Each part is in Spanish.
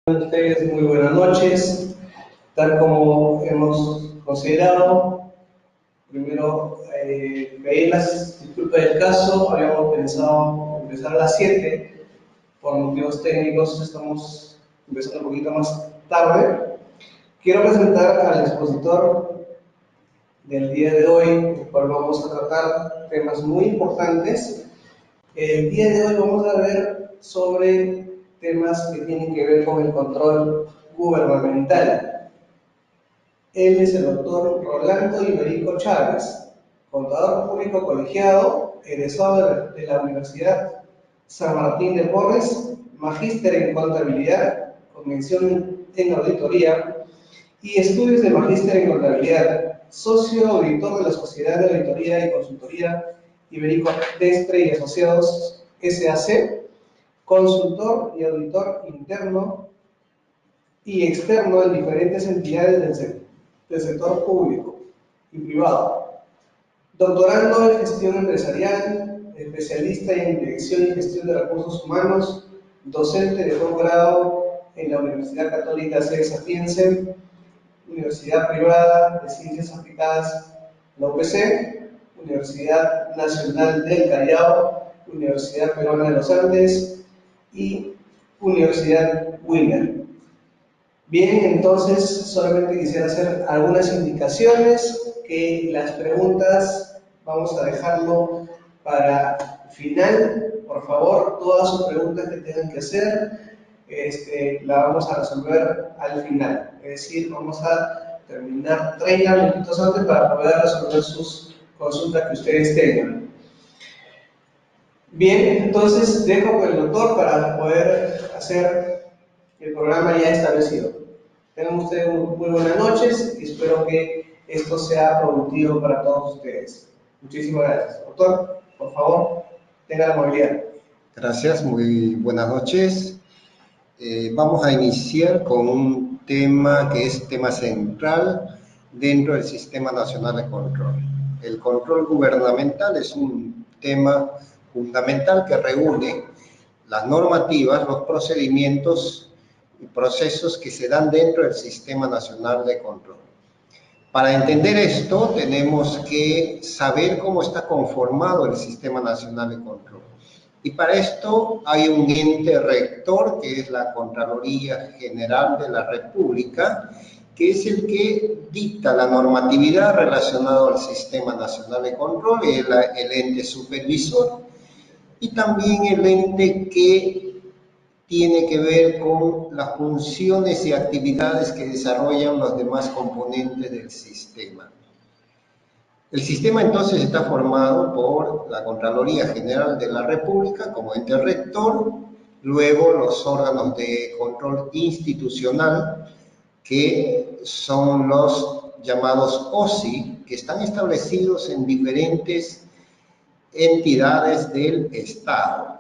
Ustedes muy buenas noches. Tal como hemos considerado, primero pedir las disculpas del caso. Habíamos pensado empezar a las 7, por motivos técnicos estamos empezando un poquito más tarde. Quiero presentar al expositor del día de hoy, el cual vamos a tratar temas muy importantes. El día de hoy vamos a ver sobre temas que tienen que ver con el control gubernamental. Él es el doctor Rolando Iberico Chávez, contador público colegiado, egresado de la Universidad San Martín de Porres, magíster en contabilidad, con mención en auditoría y estudios de magíster en contabilidad, socio auditor de la Sociedad de Auditoría y Consultoría Iberico Destre y Asociados SAC, consultor y auditor interno y externo en diferentes entidades del sector público y privado. Doctorando en gestión empresarial, especialista en dirección y gestión de recursos humanos, docente de posgrado en la Universidad Católica C. Sapiense, Universidad Privada de Ciencias Aplicadas, la UPC, Universidad Nacional del Callao, Universidad Peruana de los Andes y Universidad Wiener. Bien, entonces solamente quisiera hacer algunas indicaciones, que las preguntas vamos a dejarlo para final. Por favor, todas sus preguntas que tengan que hacer, la vamos a resolver al final. Es decir, vamos a terminar 30 minutos antes para poder resolver sus consultas que ustedes tengan. Bien, entonces dejo con el doctor para poder hacer el programa ya establecido. Tengan ustedes muy buenas noches y espero que esto sea productivo para todos ustedes. Muchísimas gracias. Doctor, por favor, tenga la movilidad. Gracias, muy buenas noches. Vamos a iniciar con un tema que es tema central dentro del Sistema Nacional de Control. El control gubernamental es un tema fundamental que reúne las normativas, los procedimientos y procesos que se dan dentro del Sistema Nacional de Control. Para entender esto, tenemos que saber cómo está conformado el Sistema Nacional de Control. Y para esto hay un ente rector, que es la Contraloría General de la República, que es el que dicta la normatividad relacionada al Sistema Nacional de Control, el ente supervisor, y también el ente que tiene que ver con las funciones y actividades que desarrollan los demás componentes del sistema. El sistema entonces está formado por la Contraloría General de la República como ente rector, luego los órganos de control institucional, que son los llamados OSI, que están establecidos en diferentes entidades del Estado.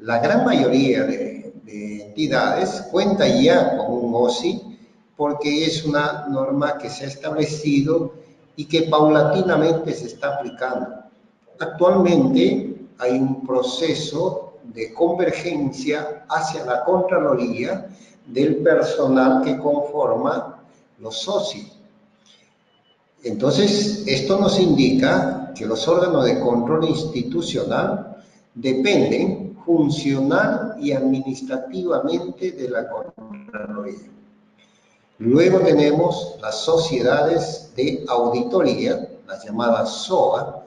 La gran mayoría de entidades cuenta ya con un OSI porque es una norma que se ha establecido y que paulatinamente se está aplicando. Actualmente hay un proceso de convergencia hacia la Contraloría del personal que conforma los OSI. Entonces, esto nos indica que los órganos de control institucional dependen funcional y administrativamente de la Contraloría. Luego tenemos las sociedades de auditoría, las llamadas SOA,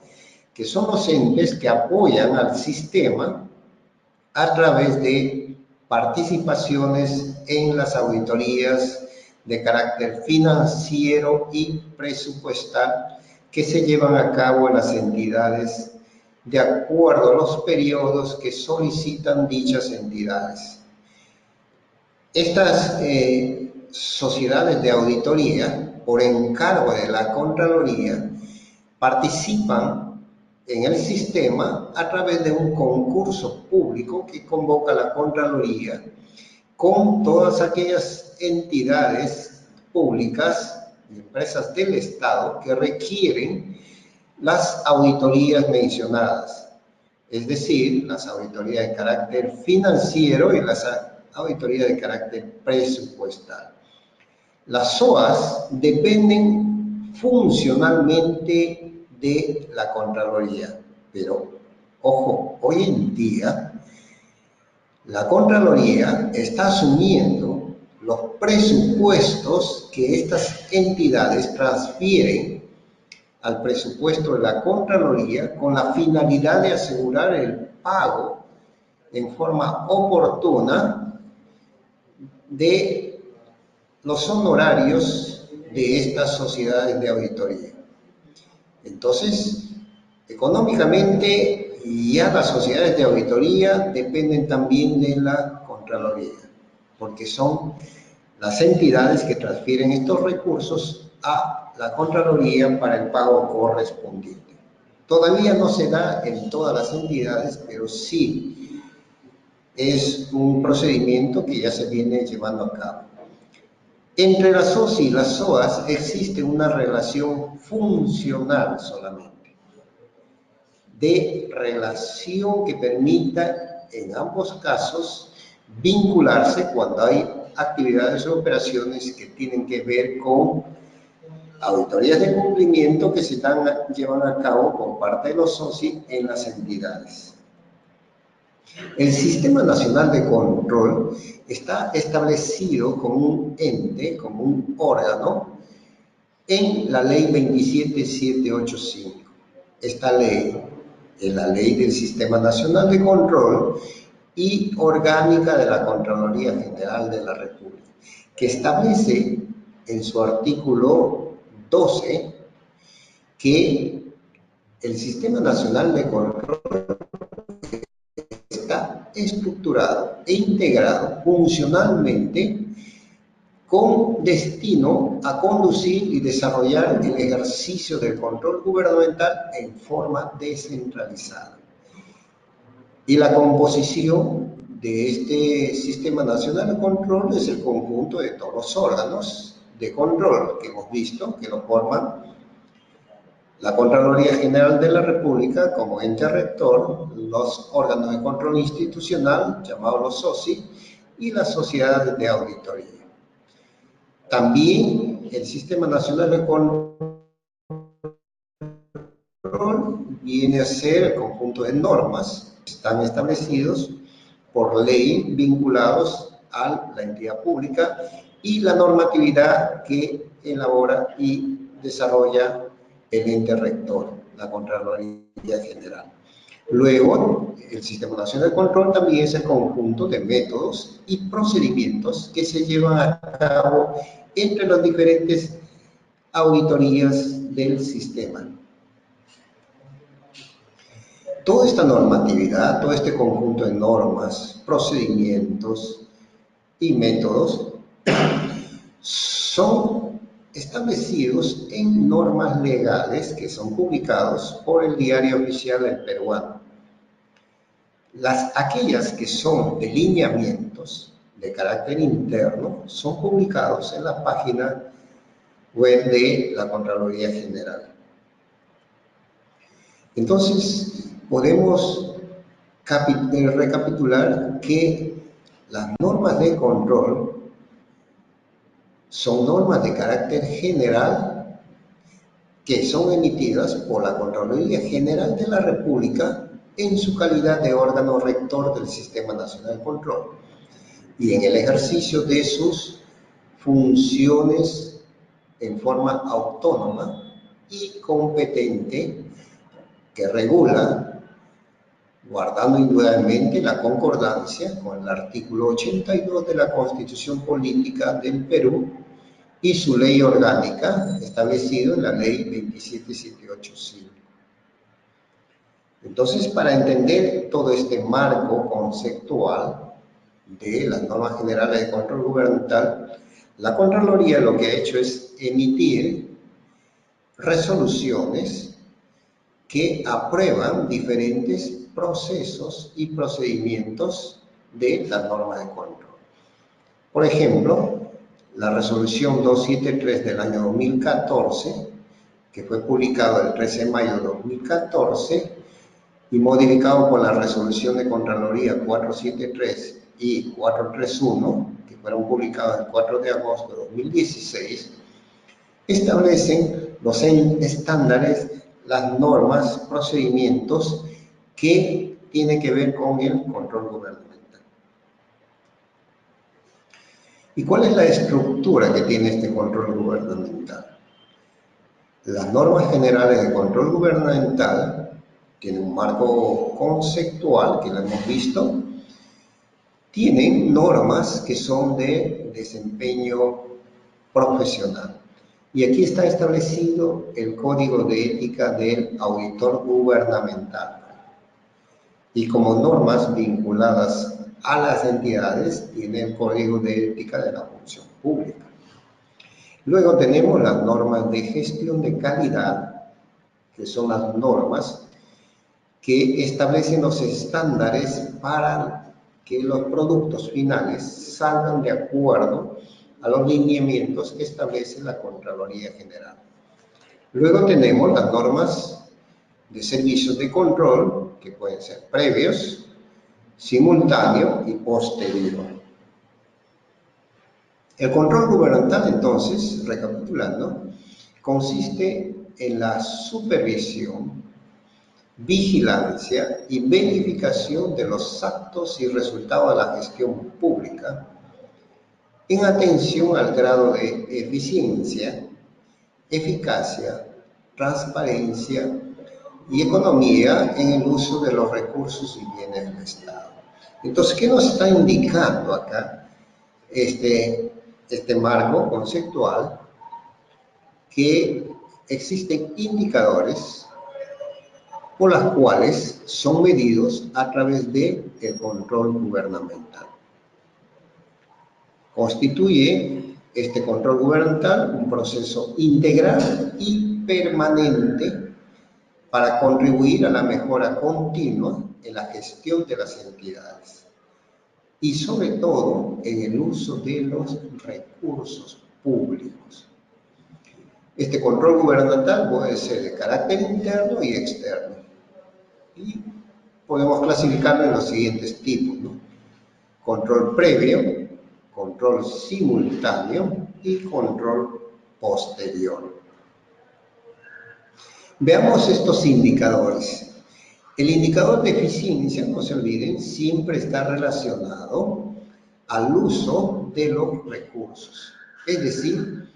que son los entes que apoyan al sistema a través de participaciones en las auditorías de carácter financiero y presupuestal que se llevan a cabo en las entidades de acuerdo a los periodos que solicitan dichas entidades. Estas sociedades de auditoría, por encargo de la Contraloría, participan en el sistema a través de un concurso público que convoca la Contraloría con todas aquellas entidades públicas y empresas del Estado que requieren las auditorías mencionadas, es decir, las auditorías de carácter financiero y las auditoría de carácter presupuestal. Las SOAS dependen funcionalmente de la Contraloría, pero ojo, hoy en día la Contraloría está asumiendo los presupuestos que estas entidades transfieren al presupuesto de la Contraloría con la finalidad de asegurar el pago en forma oportuna de los honorarios de estas sociedades de auditoría. Entonces, económicamente, ya las sociedades de auditoría dependen también de la Contraloría, porque son las entidades que transfieren estos recursos a la Contraloría para el pago correspondiente. Todavía no se da en todas las entidades, pero sí es un procedimiento que ya se viene llevando a cabo. Entre las SOSI y las SOAS existe una relación funcional solamente, de relación que permita en ambos casos vincularse cuando hay actividades o operaciones que tienen que ver con auditorías de cumplimiento que se llevan a cabo por parte de los SOSI en las entidades. El Sistema Nacional de Control está establecido como un ente, como un órgano, en la Ley 27785. Esta ley es la Ley del Sistema Nacional de Control y Orgánica de la Contraloría General de la República, que establece en su artículo 12 que el Sistema Nacional de Control está estructurado e integrado funcionalmente con destino a conducir y desarrollar el ejercicio del control gubernamental en forma descentralizada. Y la composición de este Sistema Nacional de Control es el conjunto de todos los órganos de control que hemos visto, que lo forman la Contraloría General de la República como ente rector, los órganos de control institucional, llamados los SOSI, y las sociedades de auditoría. También el Sistema Nacional de Control viene a ser el conjunto de normas que están establecidos por ley vinculados a la entidad pública y la normatividad que elabora y desarrolla el ente rector, la Contraloría General. Luego, el Sistema Nacional de Control también es el conjunto de métodos y procedimientos que se llevan a cabo entre las diferentes auditorías del sistema. Toda esta normatividad, todo este conjunto de normas, procedimientos y métodos son establecidos en normas legales que son publicados por el Diario Oficial del Peruano. Aquellas que son de lineamientos de carácter interno son publicados en la página web de la Contraloría General. Entonces, podemos recapitular que las normas de control son normas de carácter general que son emitidas por la Contraloría General de la República en su calidad de órgano rector del Sistema Nacional de Control y en el ejercicio de sus funciones en forma autónoma y competente que regula, guardando indudablemente la concordancia con el artículo 82 de la Constitución Política del Perú y su ley orgánica, establecido en la ley 27785. Entonces, para entender todo este marco conceptual de las normas generales de control gubernamental, la Contraloría lo que ha hecho es emitir resoluciones que aprueban diferentes procesos y procedimientos de las normas de control. Por ejemplo, la resolución 273 del año 2014, que fue publicado el 13 de mayo de 2014 y modificado por la resolución de Contraloría 473 y 431, que fueron publicados el 4 de agosto de 2016, establecen los estándares, las normas, procedimientos que tienen que ver con el control gubernamental. ¿Y cuál es la estructura que tiene este control gubernamental? Las normas generales de control gubernamental tienen un marco conceptual, que lo hemos visto, tienen normas que son de desempeño profesional. Y aquí está establecido el código de ética del auditor gubernamental. Y como normas vinculadas a las entidades, tiene el código de ética de la función pública. Luego tenemos las normas de gestión de calidad, que son las normas que establecen los estándares para que los productos finales salgan de acuerdo a los lineamientos que establece la Contraloría General. Luego tenemos las normas de servicios de control, que pueden ser previos, simultáneo y posterior. El control gubernamental, entonces, recapitulando, consiste en la supervisión, vigilancia y verificación de los actos y resultados de la gestión pública en atención al grado de eficiencia, eficacia, transparencia y economía en el uso de los recursos y bienes del Estado. Entonces, ¿qué nos está indicando acá este marco conceptual? Que existen indicadores por las cuales son medidos a través del control gubernamental. Constituye este control gubernamental un proceso integral y permanente para contribuir a la mejora continua en la gestión de las entidades y sobre todo en el uso de los recursos públicos. Este control gubernamental puede ser de carácter interno y externo. Y podemos clasificarlo en los siguientes tipos, ¿no? Control previo, control simultáneo y control posterior. Veamos estos indicadores. El indicador de eficiencia, no se olviden, siempre está relacionado al uso de los recursos. Es decir,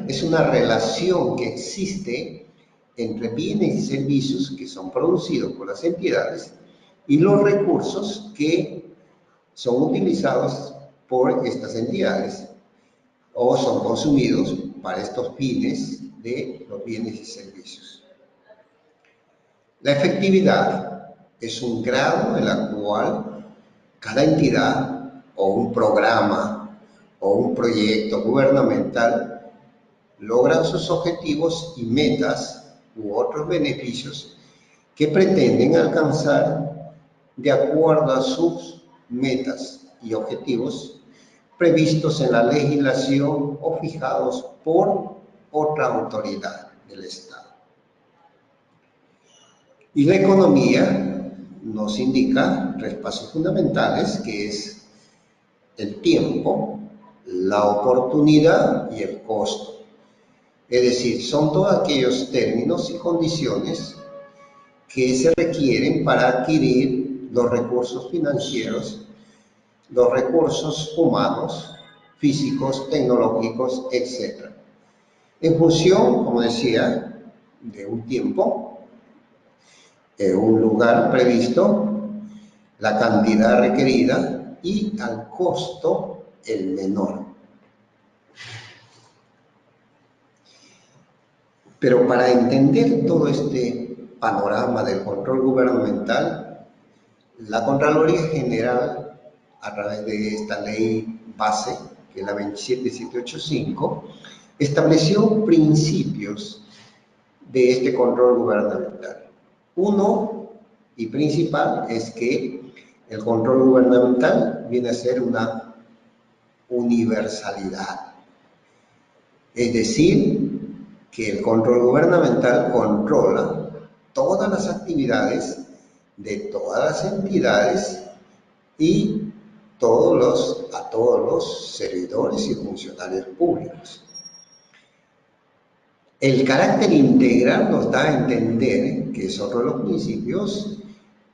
es una relación que existe entre bienes y servicios que son producidos por las entidades y los recursos que son utilizados por estas entidades o son consumidos para estos fines de los bienes y servicios. La efectividad es un grado en el cual cada entidad o un programa o un proyecto gubernamental logran sus objetivos y metas u otros beneficios que pretenden alcanzar de acuerdo a sus metas y objetivos previstos en la legislación o fijados por otra autoridad del Estado. Y la economía nos indica tres pasos fundamentales, que es el tiempo, la oportunidad y el costo. Es decir, son todos aquellos términos y condiciones que se requieren para adquirir los recursos financieros, los recursos humanos, físicos, tecnológicos, etc. En función, como decía, de un tiempo, un lugar previsto, la cantidad requerida y al costo el menor. Pero para entender todo este panorama del control gubernamental, la Contraloría General, a través de esta ley base, que es la 27785, estableció principios de este control gubernamental. Uno y principal es que el control gubernamental viene a ser una universalidad. Es decir, que el control gubernamental controla todas las actividades de todas las entidades y a todos los servidores y funcionarios públicos. El carácter integral nos da a entender, que es otro de los principios,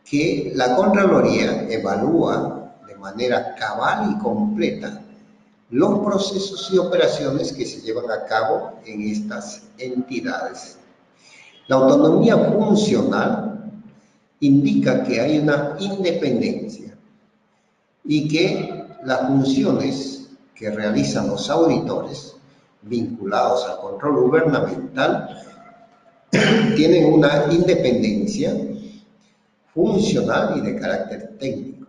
que la Contraloría evalúa de manera cabal y completa los procesos y operaciones que se llevan a cabo en estas entidades. La autonomía funcional indica que hay una independencia y que las funciones que realizan los auditores vinculados al control gubernamental tienen una independencia funcional y de carácter técnico.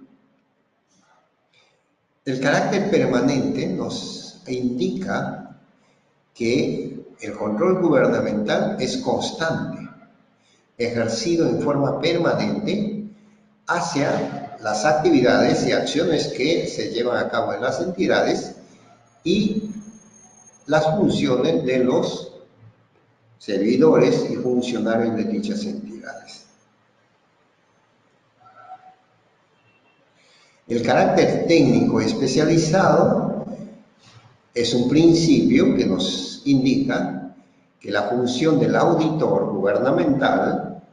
El carácter permanente nos indica que el control gubernamental es constante, ejercido en forma permanente hacia las actividades y acciones que se llevan a cabo en las entidades y las funciones de los servidores y funcionarios de dichas entidades. El carácter técnico especializado es un principio que nos indica que la función del auditor gubernamental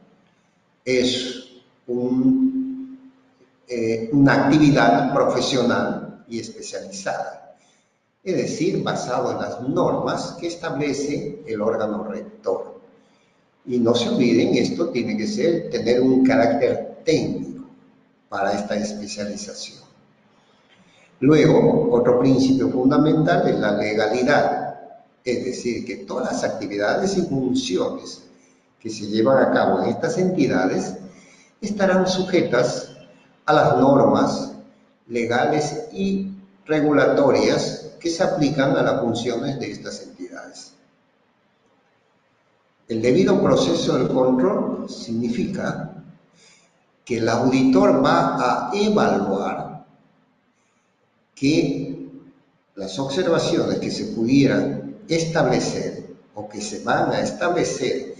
es una actividad profesional y especializada, es decir, basado en las normas que establece el órgano rector. Y no se olviden, esto tiene que tener un carácter técnico para esta especialización. Luego, otro principio fundamental es la legalidad, es decir, que todas las actividades y funciones que se llevan a cabo en estas entidades estarán sujetas a las normas legales y regulatorias que se aplican a las funciones de estas entidades. El debido proceso del control significa que el auditor va a evaluar que las observaciones que se pudieran establecer o que se van a establecer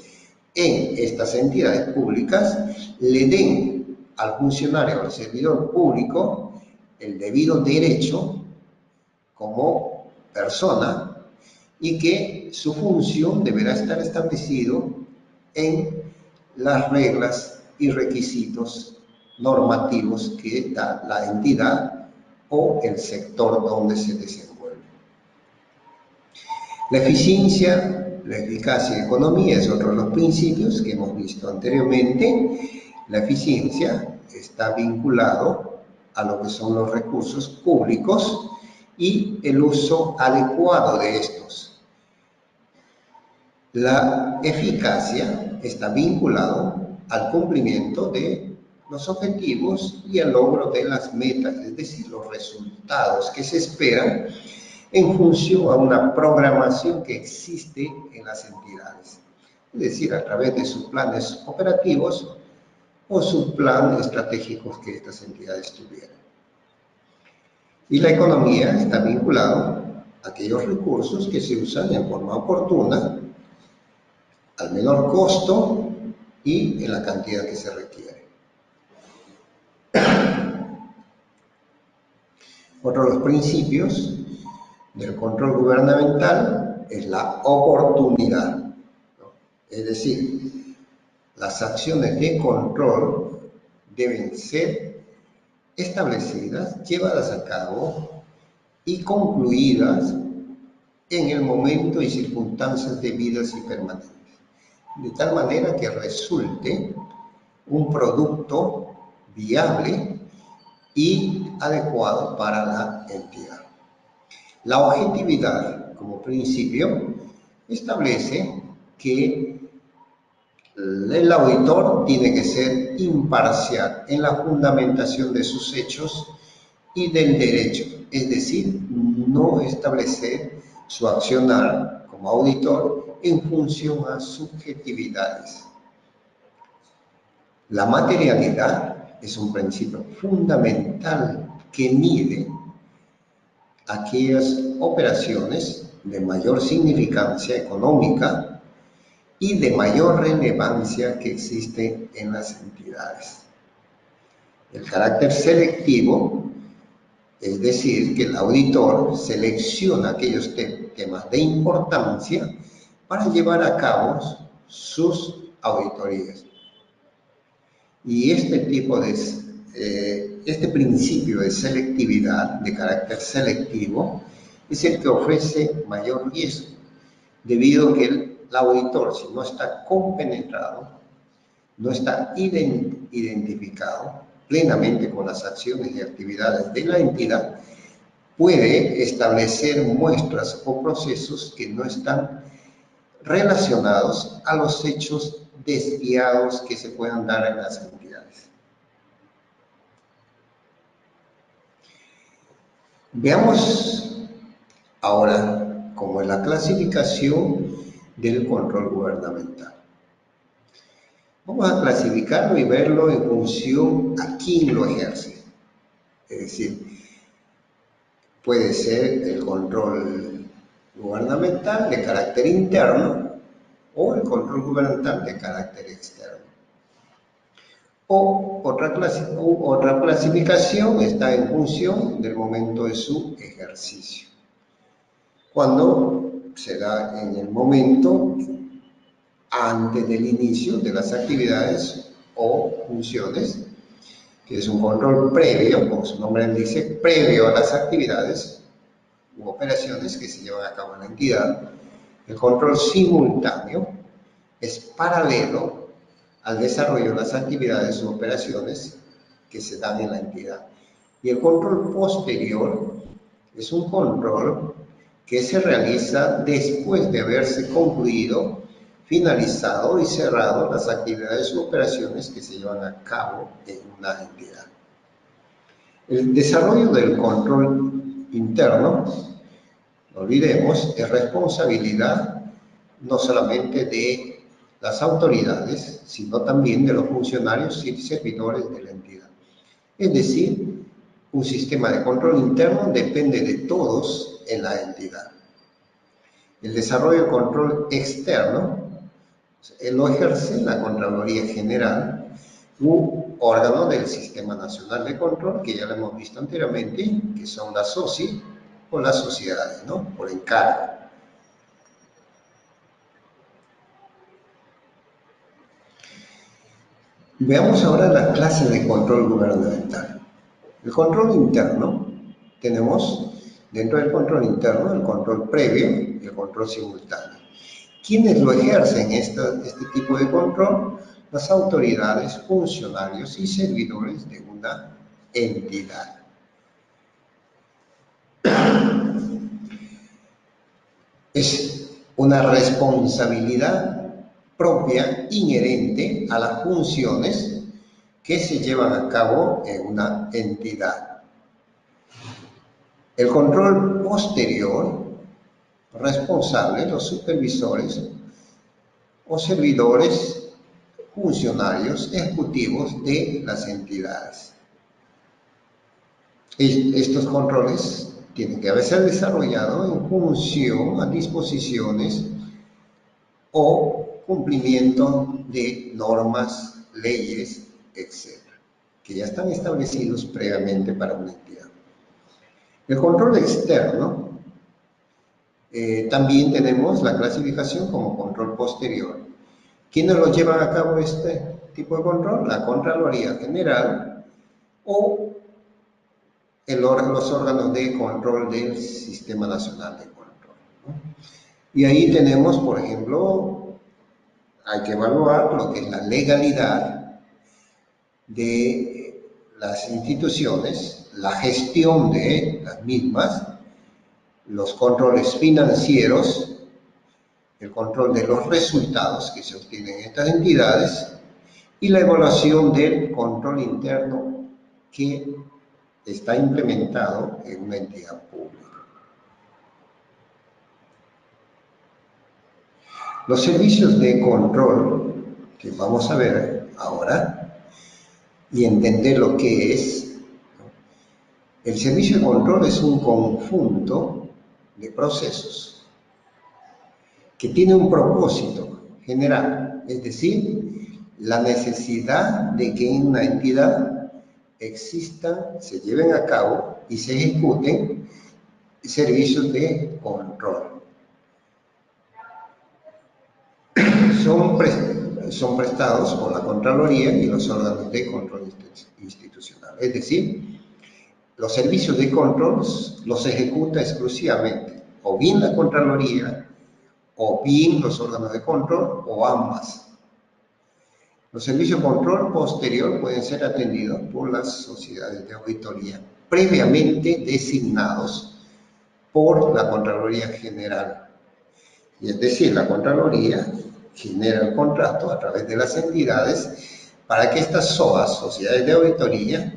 en estas entidades públicas le den al funcionario o al servidor público el debido derecho como persona y que su función deberá estar establecido en las reglas y requisitos normativos que da la entidad o el sector donde se desenvuelve. La eficiencia, la eficacia y economía es otro de los principios que hemos visto anteriormente. La eficiencia está vinculado a lo que son los recursos públicos y el uso adecuado de estos. La eficacia está vinculado al cumplimiento de los objetivos y el logro de las metas, es decir, los resultados que se esperan en función a una programación que existe en las entidades, es decir, a través de sus planes operativos o sus planes estratégicos que estas entidades tuvieran. Y la economía está vinculada a aquellos recursos que se usan en forma oportuna, al menor costo y en la cantidad que se requiere. Otro de los principios del control gubernamental es la oportunidad, ¿no? Es decir, las acciones de control deben ser establecidas, llevadas a cabo y concluidas en el momento y circunstancias debidas y permanentes, de tal manera que resulte un producto viable y adecuado para la entidad. La objetividad, como principio, establece que el auditor tiene que ser imparcial en la fundamentación de sus hechos y del derecho, es decir, no establecer su accionar como auditor en función a subjetividades. La materialidad es un principio fundamental que mide aquellas operaciones de mayor significancia económica y de mayor relevancia que existe en las entidades. El carácter selectivo Es decir, que el auditor selecciona aquellos temas de importancia para llevar a cabo sus auditorías. Y este principio de selectividad, de carácter selectivo, es el que ofrece mayor riesgo, debido a que el auditor, si no está compenetrado, no está identificado plenamente con las acciones y actividades de la entidad, puede establecer muestras o procesos que no están relacionados a los hechos desviados que se puedan dar en las entidades. Veamos ahora cómo es la clasificación del control gubernamental. Vamos a clasificarlo y verlo en función a quién lo ejerce. Es decir, puede ser el control gubernamental de carácter interno o el control gubernamental de carácter externo. O otra clasificación está en función del momento de su ejercicio. Cuando se da en el momento antes del inicio de las actividades o funciones, que es un control previo, como su nombre dice, previo a las actividades u operaciones que se llevan a cabo en la entidad. El control simultáneo es paralelo al desarrollo de las actividades u operaciones que se dan en la entidad. Y el control posterior es un control que se realiza después de haberse concluido, finalizado y cerrado las actividades u operaciones que se llevan a cabo en una entidad. El desarrollo del control interno, no olvidemos, es responsabilidad no solamente de las autoridades, sino también de los funcionarios y servidores de la entidad. Es decir, un sistema de control interno depende de todos en la entidad. El desarrollo de control externo lo ejerce la Contraloría General u órgano del Sistema Nacional de Control, que ya lo hemos visto anteriormente, que son las SOCI o las sociedades, ¿no? Por encargo. Veamos ahora la clase de control gubernamental. El control interno, tenemos dentro del control interno el control previo y el control simultáneo. ¿Quiénes lo ejercen este tipo de control? Las autoridades, funcionarios y servidores de una entidad. Es una responsabilidad propia, inherente a las funciones que se llevan a cabo en una entidad. El control posterior, responsable, los supervisores o servidores, funcionarios, ejecutivos de las entidades. Estos controles tienen que haberse desarrollado en función a disposiciones o cumplimiento de normas, leyes, etc., que ya están establecidos previamente para una entidad. El control externo, también tenemos la clasificación como control posterior. ¿Quiénes lo llevan a cabo este tipo de control? La Contraloría General o los órganos de control del Sistema Nacional de Control, ¿no? Y ahí tenemos, por ejemplo, hay que evaluar lo que es la legalidad de las instituciones, la gestión de las mismas, los controles financieros, el control de los resultados que se obtienen en estas entidades y la evaluación del control interno que está implementado en una entidad pública. Los servicios de control que vamos a ver ahora y entender lo que es, ¿no? El servicio de control es un conjunto de procesos que tiene un propósito general, es decir, la necesidad de que en una entidad existan, se lleven a cabo y se ejecuten servicios de control. Son prestados por la Contraloría y los órganos de control institucional. Es decir, los servicios de control los ejecuta exclusivamente o bien la Contraloría o bien los órganos de control o ambas. Los servicios de control posterior pueden ser atendidos por las sociedades de auditoría previamente designados por la Contraloría General. Y es decir, la Contraloría genera el contrato a través de las entidades para que estas SOAs, sociedades de auditoría,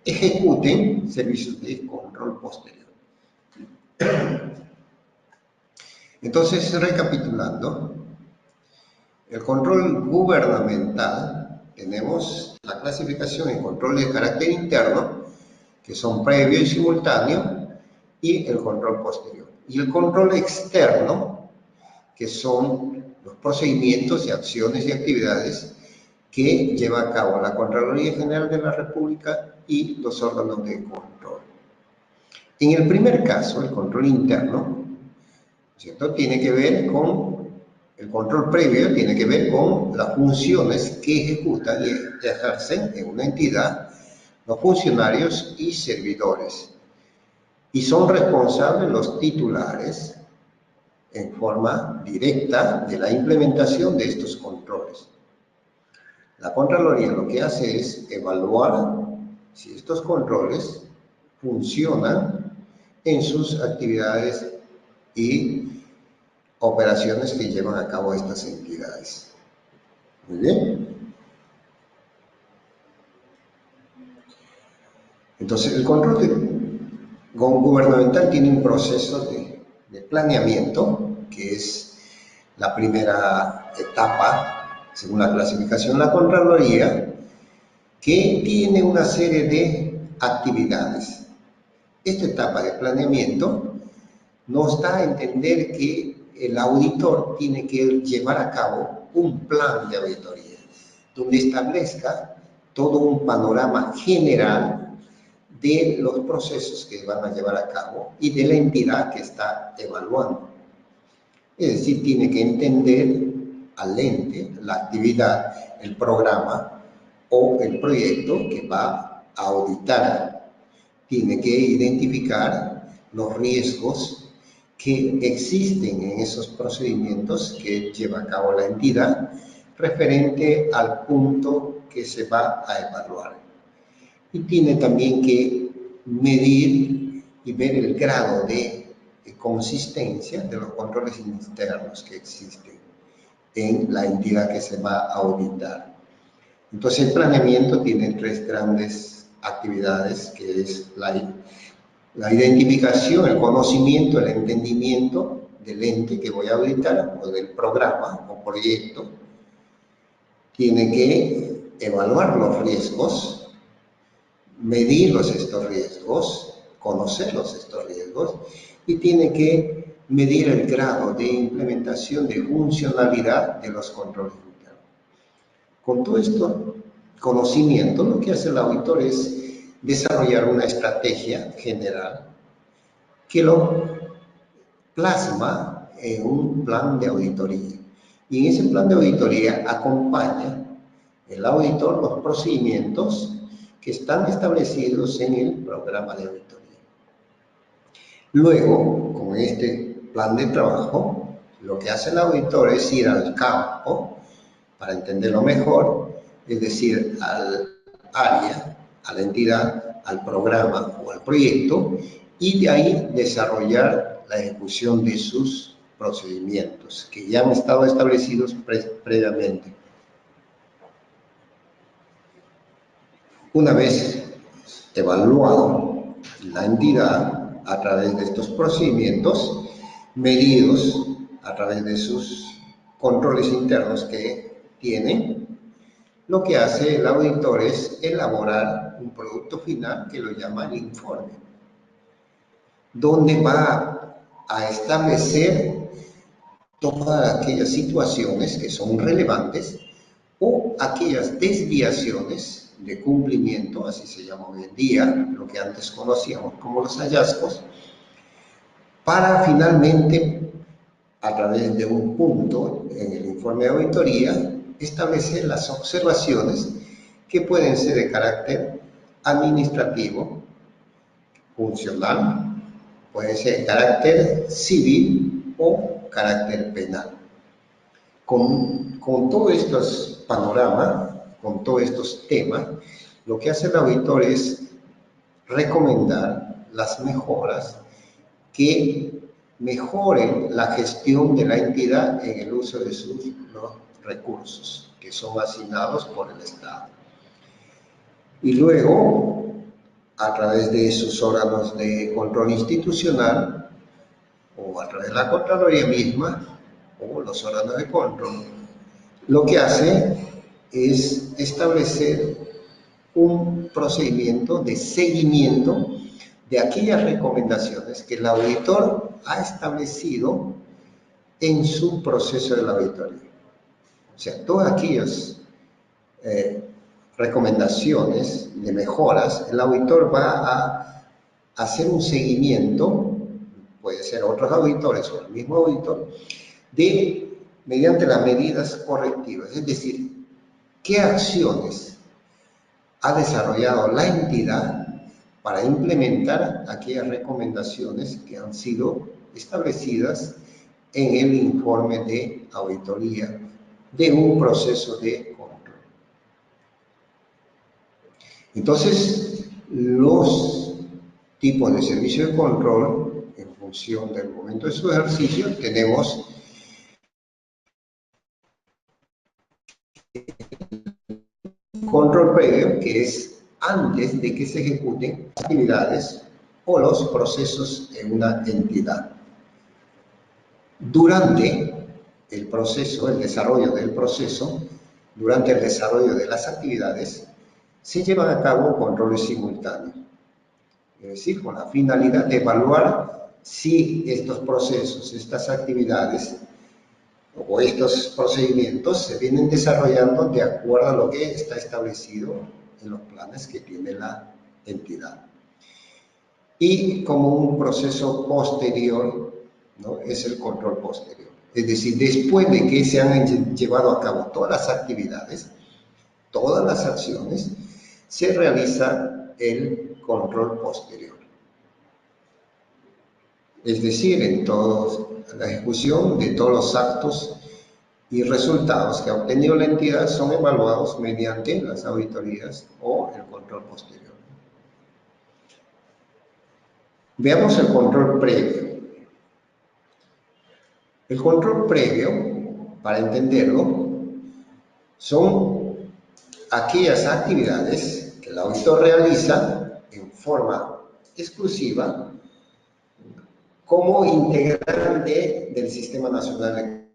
ejecuten servicios de control posterior. Entonces, recapitulando, el control gubernamental, tenemos la clasificación en control de carácter interno, que son previo y simultáneo, y el control posterior. Y el control externo, que son los procedimientos y acciones y actividades que lleva a cabo la Contraloría General de la República y los órganos de control. En el primer caso, el control interno, ¿cierto?, tiene que ver con el control previo, tiene que ver con las funciones que ejecutan y ejercen en una entidad los funcionarios y servidores. Y son responsables los titulares en forma directa de la implementación de estos controles. La Contraloría lo que hace es evaluar si estos controles funcionan en sus actividades y operaciones que llevan a cabo estas entidades. Muy bien. Entonces, el control gubernamental tiene un proceso de planeamiento, que es la primera etapa, según la clasificación de la Contraloría, que tiene una serie de actividades. Esta etapa de planeamiento nos da a entender que el auditor tiene que llevar a cabo un plan de auditoría, donde establezca todo un panorama general de los procesos que van a llevar a cabo y de la entidad que está evaluando. Es decir, tiene que entender al ente la actividad, el programa o el proyecto que va a auditar. Tiene que identificar los riesgos que existen en esos procedimientos que lleva a cabo la entidad referente al punto que se va a evaluar. Y tiene también que medir y ver el grado de consistencia de los controles internos que existen en la entidad que se va a auditar. Entonces, el planeamiento tiene tres grandes actividades, que es la identificación, el conocimiento, el entendimiento del ente que voy a auditar o del programa o proyecto. Tiene que evaluar los riesgos, medirlos estos riesgos, conocerlos estos riesgos, y tiene que medir el grado de implementación de funcionalidad de los controles internos. Con todo esto conocimiento, lo que hace el auditor es desarrollar una estrategia general que lo plasma en un plan de auditoría. Y en ese plan de auditoría acompaña el auditor los procedimientos que están establecidos en el programa de auditoría. Luego, con este plan de trabajo, lo que hace el auditor es ir al campo para entenderlo mejor, es decir, al área, a la entidad, al programa o al proyecto, y de ahí desarrollar la ejecución de sus procedimientos que ya han estado establecidos previamente. Una vez evaluado la entidad a través de estos procedimientos, medidos a través de sus controles internos que tienen, lo que hace el auditor es elaborar un producto final que lo llama el informe, donde va a establecer todas aquellas situaciones que son relevantes o aquellas desviaciones de cumplimiento, así se llama hoy en día, lo que antes conocíamos como los hallazgos, para finalmente, a través de un punto en el informe de auditoría, establecer las observaciones que pueden ser de carácter administrativo, funcional, pueden ser de carácter civil o carácter penal. Con todos estos panoramas, con todos estos temas, lo que hace el auditor es recomendar las mejoras que mejoren la gestión de la entidad en el uso de sus recursos que son asignados por el Estado. Y luego, a través de sus órganos de control institucional o a través de la Contraloría misma o los órganos de control, lo que hace es establecer un procedimiento de seguimiento de aquellas recomendaciones que el auditor ha establecido en su proceso de la auditoría. O sea, todas aquellas recomendaciones de mejoras, el auditor va a hacer un seguimiento, puede ser otros auditores o el mismo auditor, mediante las medidas correctivas, es decir, qué acciones ha desarrollado la entidad para implementar aquellas recomendaciones que han sido establecidas en el informe de auditoría de un proceso de control. Entonces, los tipos de servicio de control, en función del momento de su ejercicio, tenemos control previo, que es antes de que se ejecuten actividades o los procesos en una entidad. Durante el proceso, el desarrollo del proceso, durante el desarrollo de las actividades, se llevan a cabo controles simultáneos. Es decir, con la finalidad de evaluar si estos procesos, estas actividades o estos procedimientos se vienen desarrollando de acuerdo a lo que está establecido en los planes que tiene la entidad. Y como un proceso posterior, ¿no?, es el control posterior. Es decir, después de que se han llevado a cabo todas las actividades, todas las acciones, se realiza el control posterior. Es decir, en la ejecución de todos los actos y resultados que ha obtenido la entidad son evaluados mediante las auditorías o el control posterior. Veamos el control previo. El control previo, para entenderlo, son aquellas actividades que el auditor realiza en forma exclusiva como integrante del Sistema Nacional de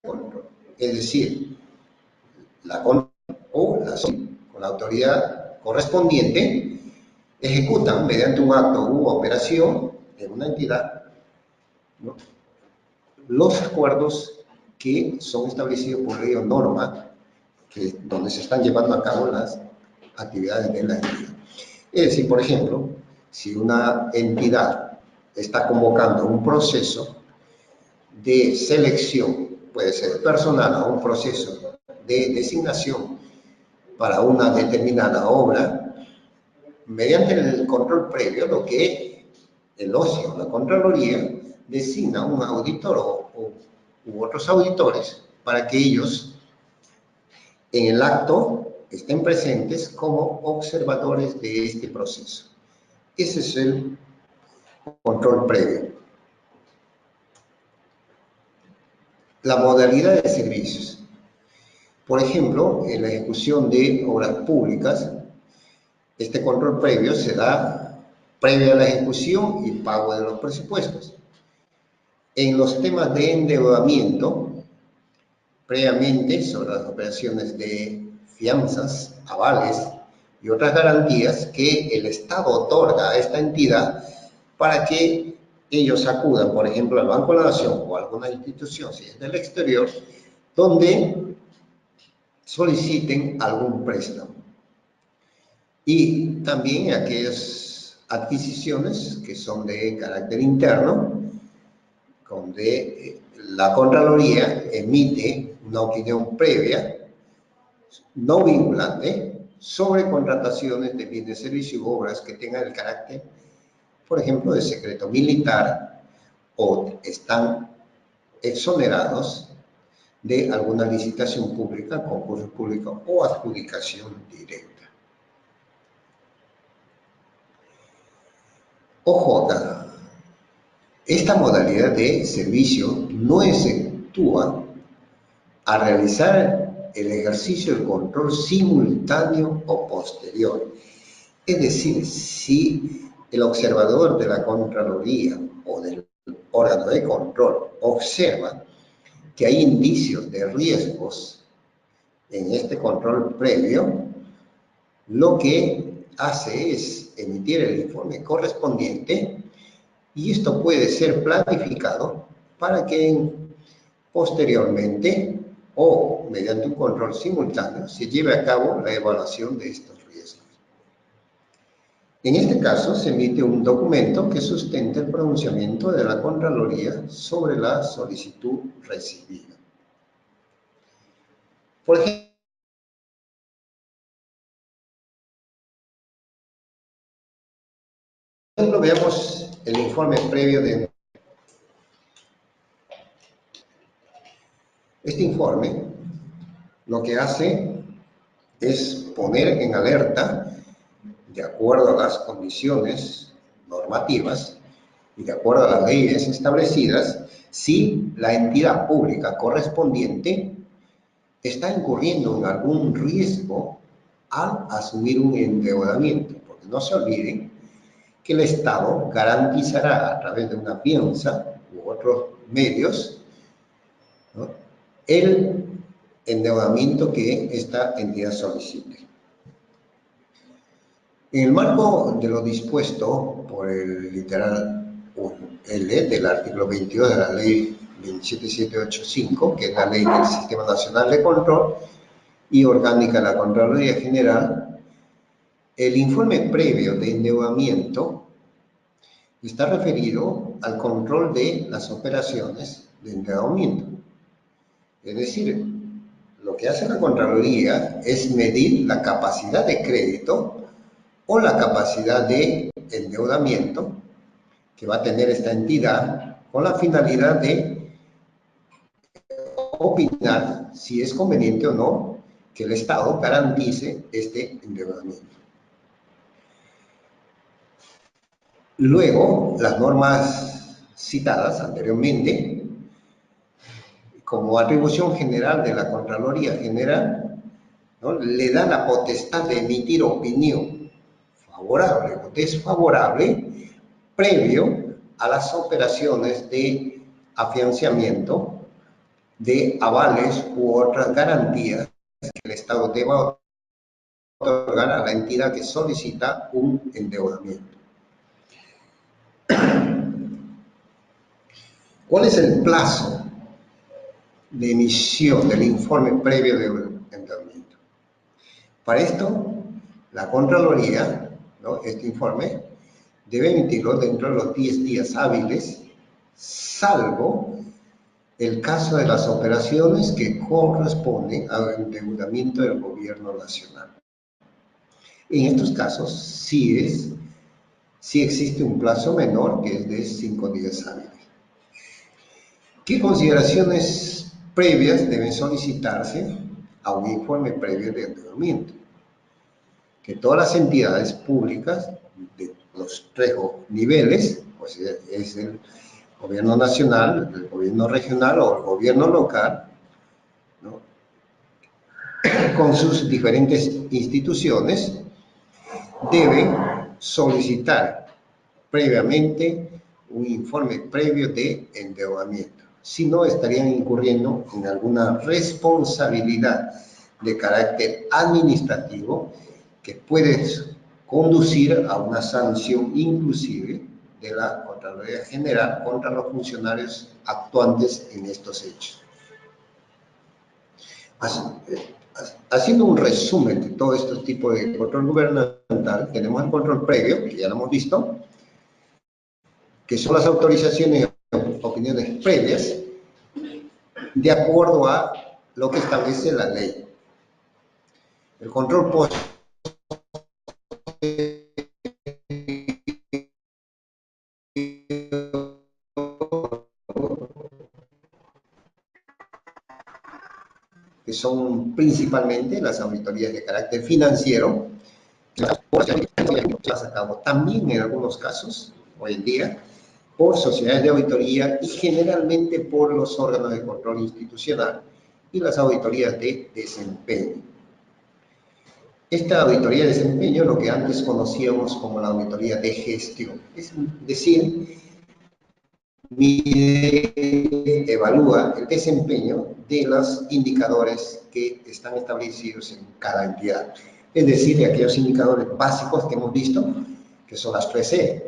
Control. Es decir, la con la autoridad correspondiente ejecutan mediante un acto u operación en una entidad, ¿no?, los acuerdos que son establecidos por ley o norma donde se están llevando a cabo las actividades de la entidad. Es decir, por ejemplo, si una entidad está convocando un proceso de selección, puede ser personal o un proceso de designación para una determinada obra, mediante el control previo, lo que el OSI, la Contraloría, designa un auditor u otros auditores para que ellos en el acto estén presentes como observadores de este proceso. Ese es el control previo. La modalidad de servicios. Por ejemplo, en la ejecución de obras públicas, este control previo se da previo a la ejecución y pago de los presupuestos. En los temas de endeudamiento, previamente sobre las operaciones de fianzas, avales y otras garantías que el Estado otorga a esta entidad para que ellos acudan, por ejemplo, al Banco de la Nación o a alguna institución, si es del exterior, donde soliciten algún préstamo. Y también aquellas adquisiciones que son de carácter interno, donde la Contraloría emite una opinión previa, no vinculante, sobre contrataciones de bienes, servicios y obras que tengan el carácter, por ejemplo, de secreto militar o están exonerados de alguna licitación pública, concurso público o adjudicación directa. Ojo acá, esta modalidad de servicio no exceptúa a realizar el ejercicio del control simultáneo o posterior. Es decir, si el observador de la Contraloría o del órgano de control observa que hay indicios de riesgos en este control previo, lo que hace es emitir el informe correspondiente y esto puede ser planificado para que posteriormente o mediante un control simultáneo se lleve a cabo la evaluación de estos riesgos. En este caso se emite un documento que sustenta el pronunciamiento de la Contraloría sobre la solicitud recibida. Por ejemplo, veamos el informe previo de... Este informe lo que hace es poner en alerta, de acuerdo a las condiciones normativas y de acuerdo a las leyes establecidas, si la entidad pública correspondiente está incurriendo en algún riesgo al asumir un endeudamiento. Porque no se olviden que el Estado garantizará a través de una fianza u otros medios, ¿no?, el endeudamiento que esta entidad solicite. En el marco de lo dispuesto por el literal L del artículo 22 de la ley 27785, que es la ley del Sistema Nacional de Control y orgánica de la Contraloría General, el informe previo de endeudamiento está referido al control de las operaciones de endeudamiento. Es decir, lo que hace la Contraloría es medir la capacidad de crédito o la capacidad de endeudamiento que va a tener esta entidad con la finalidad de opinar si es conveniente o no que el Estado garantice este endeudamiento. Luego, las normas citadas anteriormente, como atribución general de la Contraloría General, ¿no?, le dan la potestad de emitir opinión favorable o desfavorable previo a las operaciones de afianzamiento de avales u otras garantías que el Estado deba otorgar a la entidad que solicita un endeudamiento. ¿Cuál es el plazo de emisión del informe previo de endeudamiento? Para esto, la Contraloría, ¿no?, este informe, debe emitirlo dentro de los 10 días hábiles, salvo el caso de las operaciones que corresponden al endeudamiento del gobierno nacional. En estos casos, sí existe un plazo menor, que es de 5 días hábiles. ¿Qué consideraciones previas deben solicitarse a un informe previo de endeudamiento? Que todas las entidades públicas de los 3 niveles, pues es el gobierno nacional, el gobierno regional o el gobierno local, ¿no?, con sus diferentes instituciones, deben solicitar previamente un informe previo de endeudamiento. Si no, estarían incurriendo en alguna responsabilidad de carácter administrativo que puede conducir a una sanción inclusive de la Contraloría General contra los funcionarios actuantes en estos hechos. Haciendo un resumen de todo este tipo de control gubernamental, tenemos el control previo, que ya lo hemos visto, que son las autorizaciones o opiniones previas de acuerdo a lo que establece la ley. El control post, que son principalmente las auditorías de carácter financiero, llevadas a cabo también en algunos casos, hoy en día, por sociedades de auditoría y generalmente por los órganos de control institucional y las auditorías de desempeño. Esta auditoría de desempeño, lo que antes conocíamos como la auditoría de gestión, es decir, mide, evalúa el desempeño de los indicadores que están establecidos en cada entidad. Es decir, de aquellos indicadores básicos que hemos visto, que son las 3E,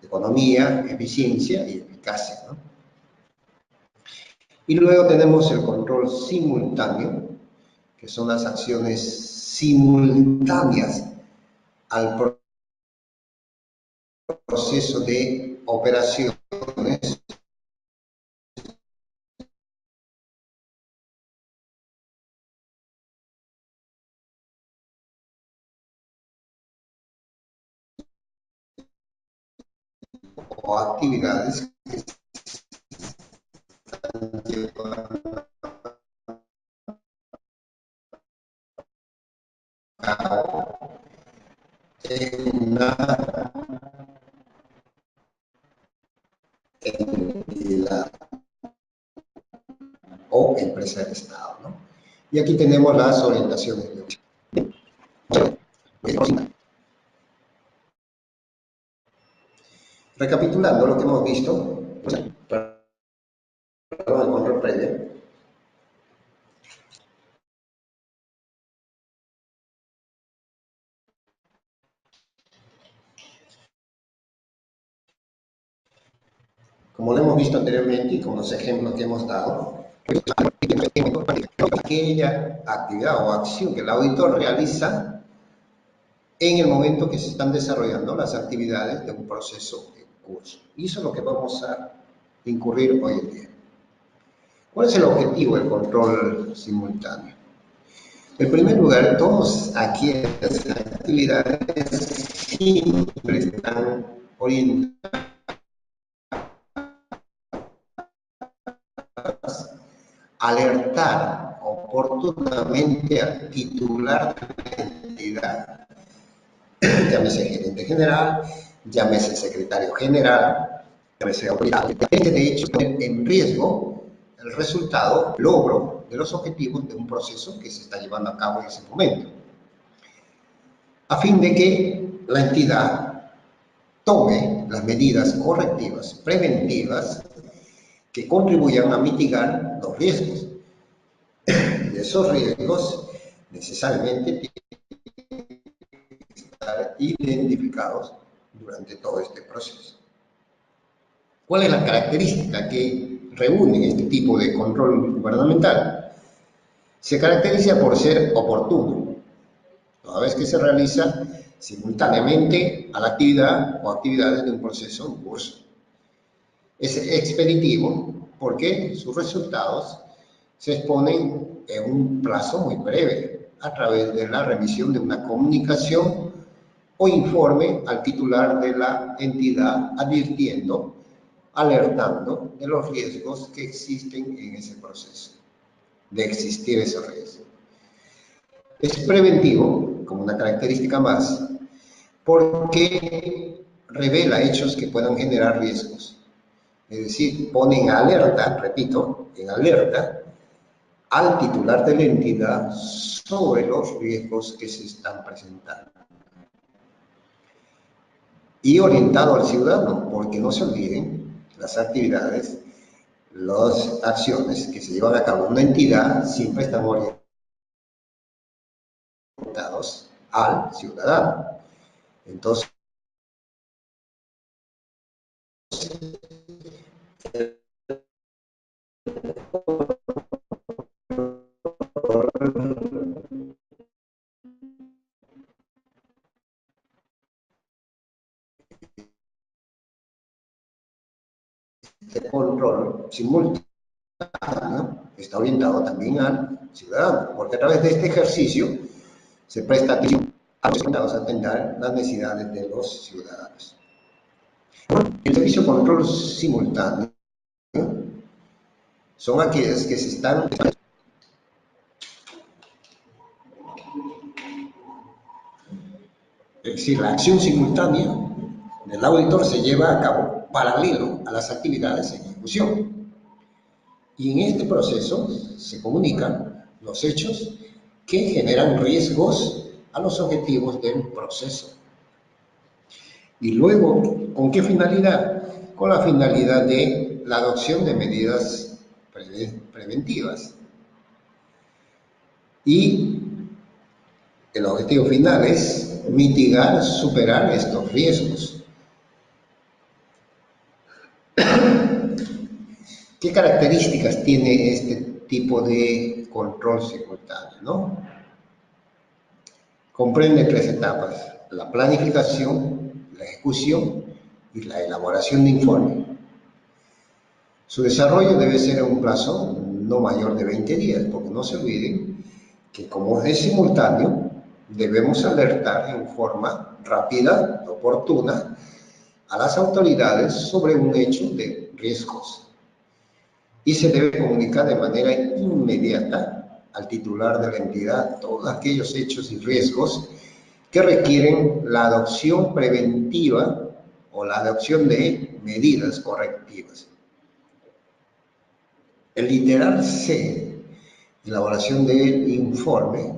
economía, eficiencia y eficacia, ¿no? Y luego tenemos el control simultáneo, que son las acciones simultáneas al proceso de operaciones o actividades que están llevando a cabo en una entidad o empresa del Estado, ¿no? Y aquí tenemos las orientaciones de recapitulando lo que hemos visto, perdón, el control previo, como lo hemos visto anteriormente y con los ejemplos que hemos dado, aquella actividad o acción que el auditor realiza en el momento que se están desarrollando las actividades de un proceso en curso. Y eso es lo que vamos a incurrir hoy en día. ¿Cuál es el objetivo del control simultáneo? En primer lugar, todas aquellas actividades siempre están orientadas a alertar oportunamente al titular de la entidad, llámese gerente general, llámese secretario general, llámese autoridad. De hecho, poner en riesgo el resultado, logro de los objetivos de un proceso que se está llevando a cabo en ese momento, a fin de que la entidad tome las medidas correctivas, preventivas, que contribuyan a mitigar los riesgos. Y esos riesgos necesariamente tienen que estar identificados durante todo este proceso. ¿Cuál es la característica que reúne este tipo de control gubernamental? Se caracteriza por ser oportuno, toda vez que se realiza simultáneamente a la actividad o actividades de un proceso en curso. Es expeditivo porque sus resultados se exponen en un plazo muy breve a través de la remisión de una comunicación o informe al titular de la entidad advirtiendo, alertando de los riesgos que existen en ese proceso, de existir esos riesgos. Es preventivo, como una característica más, porque revela hechos que puedan generar riesgos. Es decir, pone en alerta, repito, en alerta al titular de la entidad sobre los riesgos que se están presentando. Y orientado al ciudadano, porque no se olviden, las actividades, las acciones que se llevan a cabo en una entidad siempre están orientados al ciudadano. Entonces, Este control simultáneo está orientado también al ciudadano, porque a través de este ejercicio se presta atención a los atender las necesidades de los ciudadanos. El servicio de control simultáneo son aquellas que se están... Es decir, la acción simultánea del auditor se lleva a cabo paralelo a las actividades en ejecución. Y en este proceso se comunican los hechos que generan riesgos a los objetivos del proceso. Y luego, ¿con qué finalidad? Con la finalidad de la adopción de medidas preventivas. Y el objetivo final es mitigar, superar estos riesgos. ¿Qué características tiene este tipo de control simultáneo, no? Comprende 3 etapas: la planificación, la ejecución y la elaboración de informe. Su desarrollo debe ser en un plazo no mayor de 20 días, porque no se olviden que como es simultáneo, debemos alertar en forma rápida, oportuna, a las autoridades sobre un hecho de riesgos. Y se debe comunicar de manera inmediata al titular de la entidad todos aquellos hechos y riesgos que requieren la adopción preventiva o la adopción de medidas correctivas. El literal C, elaboración del informe,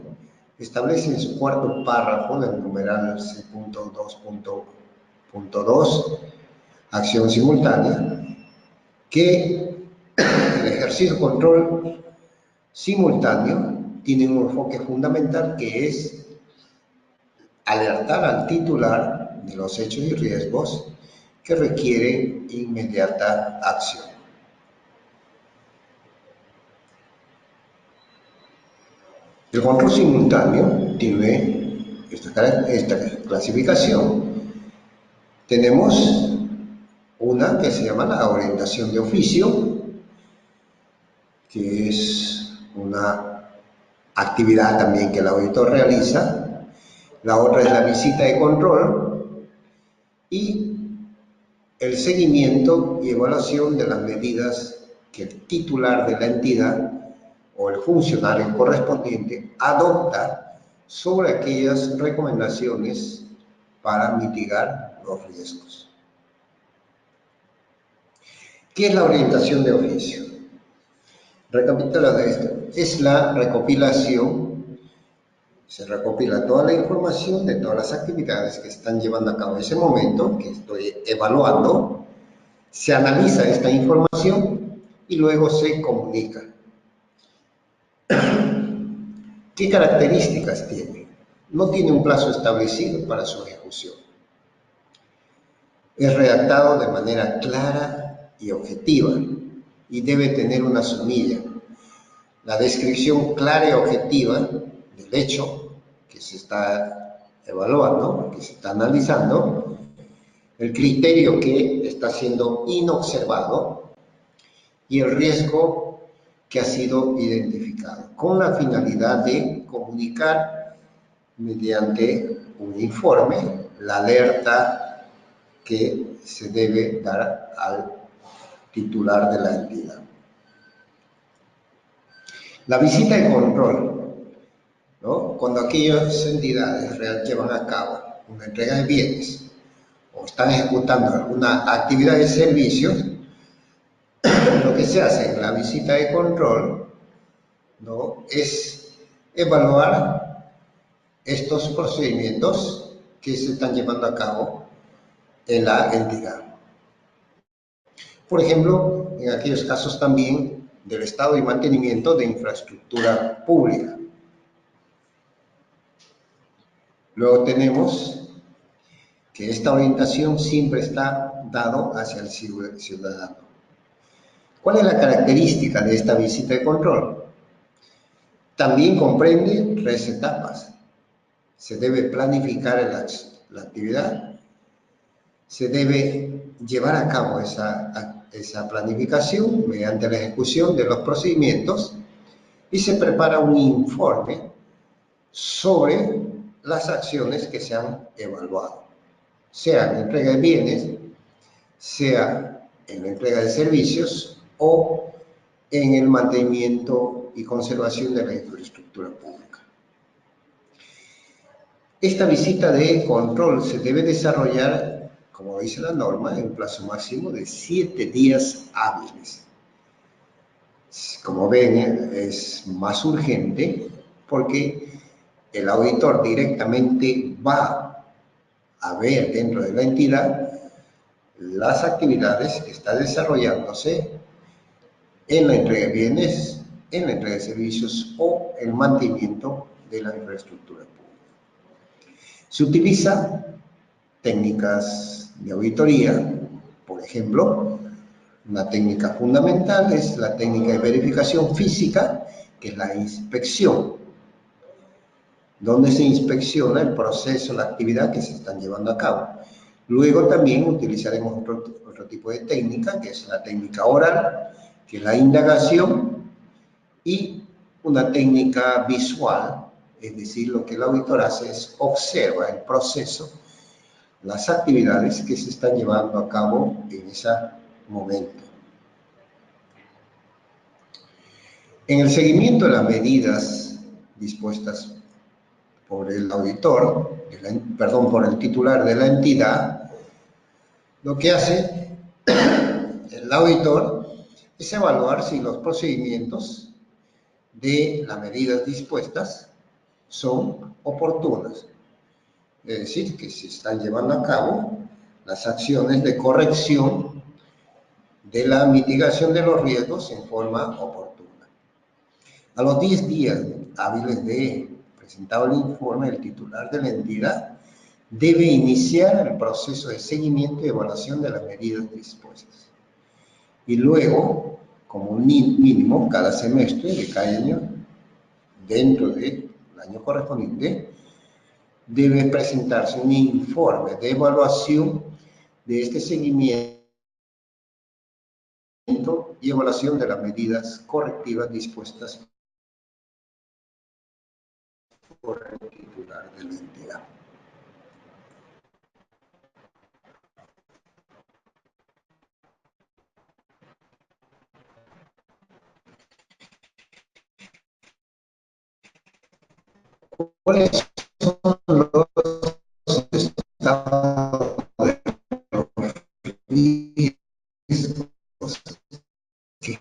establece en su cuarto párrafo del numeral C.2.2, acción simultánea, que el ejercicio de control simultáneo tiene un enfoque fundamental que es alertar al titular de los hechos y riesgos que requieren inmediata acción. El control simultáneo tiene esta clasificación. Tenemos una que se llama la orientación de oficio, que es una actividad también que el auditor realiza. La otra es la visita de control y el seguimiento y evaluación de las medidas que el titular de la entidad o el funcionario correspondiente adopta sobre aquellas recomendaciones para mitigar los riesgos. ¿Qué es la orientación de oficio? Recapitulando esto, es la recopilación, se recopila toda la información de todas las actividades que están llevando a cabo en ese momento, que estoy evaluando, se analiza esta información y luego se comunica. ¿Qué características tiene? No tiene un plazo establecido para su ejecución. Es redactado de manera clara y objetiva y debe tener una sumilla. La descripción clara y objetiva del hecho que se está evaluando, que se está analizando, el criterio que está siendo inobservado y el riesgo que ha sido identificado, con la finalidad de comunicar mediante un informe la alerta que se debe dar al titular de la entidad. La visita de control, ¿no? Cuando aquellas entidades llevan a cabo una entrega de bienes o están ejecutando alguna actividad de servicio, lo que se hace en la visita de control, ¿no?, es evaluar estos procedimientos que se están llevando a cabo en la entidad. Por ejemplo, en aquellos casos también del estado y mantenimiento de infraestructura pública. Luego tenemos que esta orientación siempre está dado hacia el ciudadano. ¿Cuál es la característica de esta visita de control? También comprende 3 etapas. Se debe planificar la actividad, se debe llevar a cabo esa planificación mediante la ejecución de los procedimientos y se prepara un informe sobre las acciones que se han evaluado, sea en la entrega de bienes, sea en la entrega de servicios o en el mantenimiento y conservación de la infraestructura pública. Esta visita de control se debe desarrollar, como dice la norma, en un plazo máximo de 7 días hábiles. Como ven, es más urgente porque el auditor directamente va a ver dentro de la entidad las actividades que están desarrollándose en la entrega de bienes, en la entrega de servicios o el mantenimiento de la infraestructura pública. Se utilizan técnicas de auditoría, por ejemplo, una técnica fundamental es la técnica de verificación física, que es la inspección, donde se inspecciona el proceso, la actividad que se están llevando a cabo. Luego también utilizaremos otro tipo de técnica, que es la técnica oral, que es la indagación, y una técnica visual, es decir, lo que el auditor hace es observa el proceso, las actividades que se están llevando a cabo en ese momento. En el seguimiento de las medidas dispuestas por el auditor, por el titular de la entidad, lo que hace el auditor es evaluar si los procedimientos de las medidas dispuestas son oportunas. Es decir, que se están llevando a cabo las acciones de corrección de la mitigación de los riesgos en forma oportuna. A los 10 días hábiles de presentado el informe, el titular de la entidad debe iniciar el proceso de seguimiento y evaluación de las medidas dispuestas. Y luego, como un mínimo, cada semestre de cada año, dentro del año correspondiente, debe presentarse un informe de evaluación de este seguimiento y evaluación de las medidas correctivas dispuestas por el titular de la entidad. ¿Cuáles son los estados de riesgos que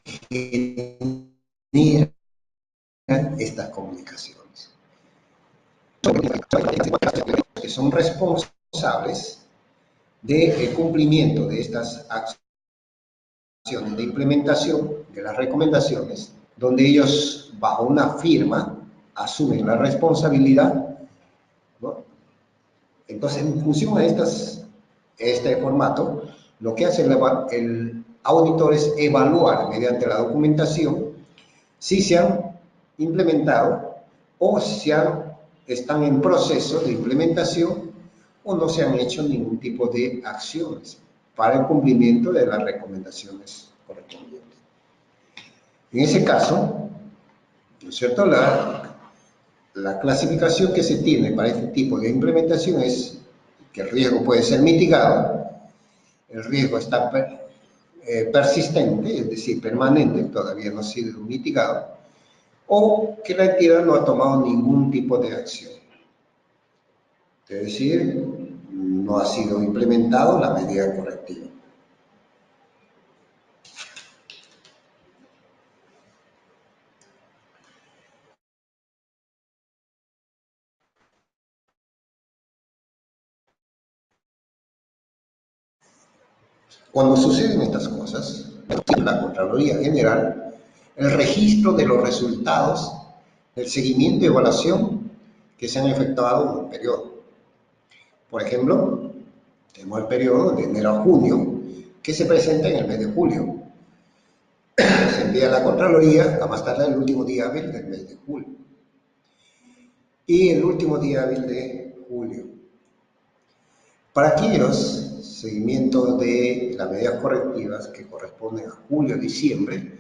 generan estas comunicaciones? Que son responsables del cumplimiento de estas acciones de implementación de las recomendaciones, donde ellos, bajo una firma, asumen la responsabilidad, ¿no? Entonces, en función a este formato, lo que hace el auditor es evaluar mediante la documentación si se han implementado o si están en proceso de implementación o no se han hecho ningún tipo de acciones para el cumplimiento de las recomendaciones correspondientes. En ese caso, ¿no es cierto?, la clasificación que se tiene para este tipo de implementación es que el riesgo puede ser mitigado, el riesgo está persistente, es decir, permanente, todavía no ha sido mitigado, o que la entidad no ha tomado ningún tipo de acción. Es decir, no ha sido implementado la medida correctiva. Cuando suceden estas cosas, la Contraloría General, el registro de los resultados del seguimiento y evaluación que se han efectuado en el periodo. Por ejemplo, tenemos el periodo de enero a junio, que se presenta en el mes de julio. Se envía a la Contraloría a más tardar el último día hábil del mes de julio. y el último día hábil de julio. Para aquellos seguimientos de las medidas correctivas que corresponden a julio, diciembre,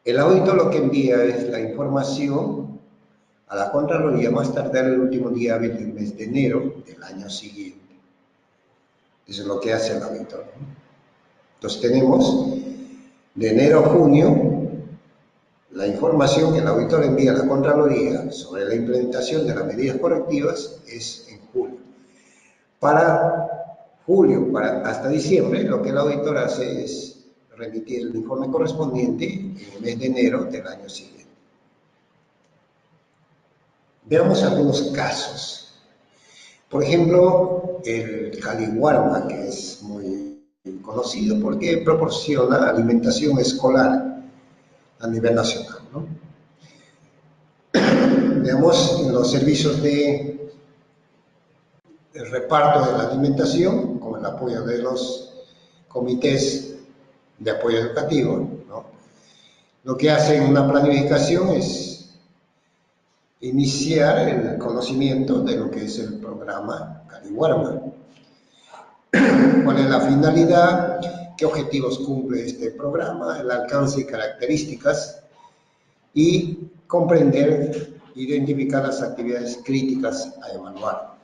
el auditor lo que envía es la información a la Contraloría más tardar el último día hábil del mes de enero del año siguiente. Eso es lo que hace el auditor. Entonces tenemos de enero a junio la información que el auditor envía a la Contraloría sobre la implementación de las medidas correctivas es en julio. Para julio, hasta diciembre, lo que el auditor hace es remitir el informe correspondiente en el mes de enero del año siguiente. Veamos algunos casos. Por ejemplo, el Caliwarma, que es muy conocido porque proporciona alimentación escolar a nivel nacional, ¿no? Veamos en los servicios de reparto de la alimentación, con el apoyo de los comités de apoyo educativo, ¿no? Lo que hacen una planificación es iniciar el conocimiento de lo que es el programa Caliwarma. ¿Cuál es la finalidad? ¿Qué objetivos cumple este programa? El alcance y características, y comprender, identificar las actividades críticas a evaluar.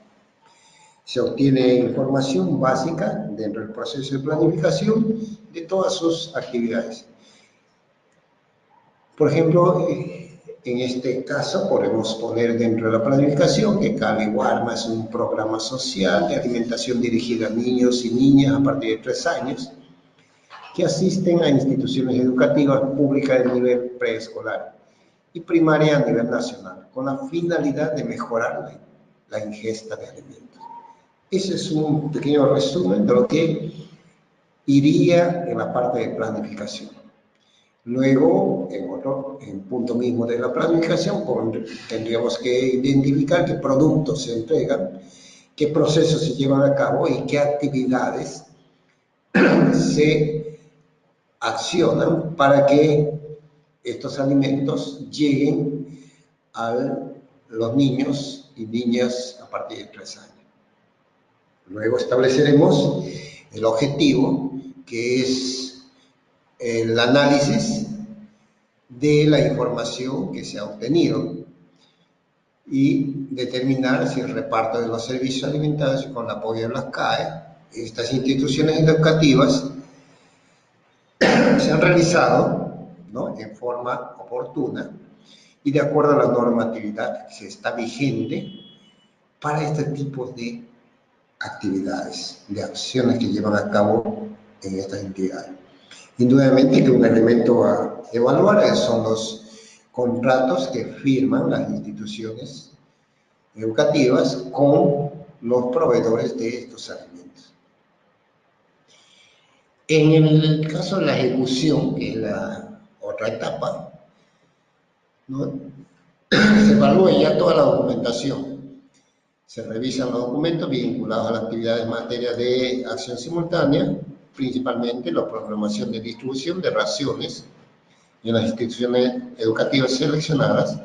Se obtiene información básica dentro del proceso de planificación de todas sus actividades. Por ejemplo, en este caso podemos poner dentro de la planificación que Caliwarma es un programa social de alimentación dirigida a niños y niñas a partir de 3 años que asisten a instituciones educativas públicas de nivel preescolar y primaria a nivel nacional, con la finalidad de mejorar la ingesta de alimentos. Ese es un pequeño resumen de lo que iría en la parte de planificación. Luego, en punto mismo de la planificación, tendríamos que identificar qué productos se entregan, qué procesos se llevan a cabo y qué actividades se accionan para que estos alimentos lleguen a los niños y niñas a partir de 3 años. Luego estableceremos el objetivo, que es el análisis de la información que se ha obtenido y determinar si el reparto de los servicios alimentarios con el apoyo de las CAE, estas instituciones educativas, se han realizado, ¿no?, en forma oportuna y de acuerdo a la normatividad que está vigente para este tipo de actividades, de acciones que llevan a cabo en estas entidades. Indudablemente que un elemento a evaluar son los contratos que firman las instituciones educativas con los proveedores de estos alimentos. En el caso de la ejecución, que es la otra etapa, ¿no?, se evalúa ya toda la documentación. Se revisan los documentos vinculados a las actividades en materia de acción simultánea, principalmente la programación de distribución de raciones en las instituciones educativas seleccionadas.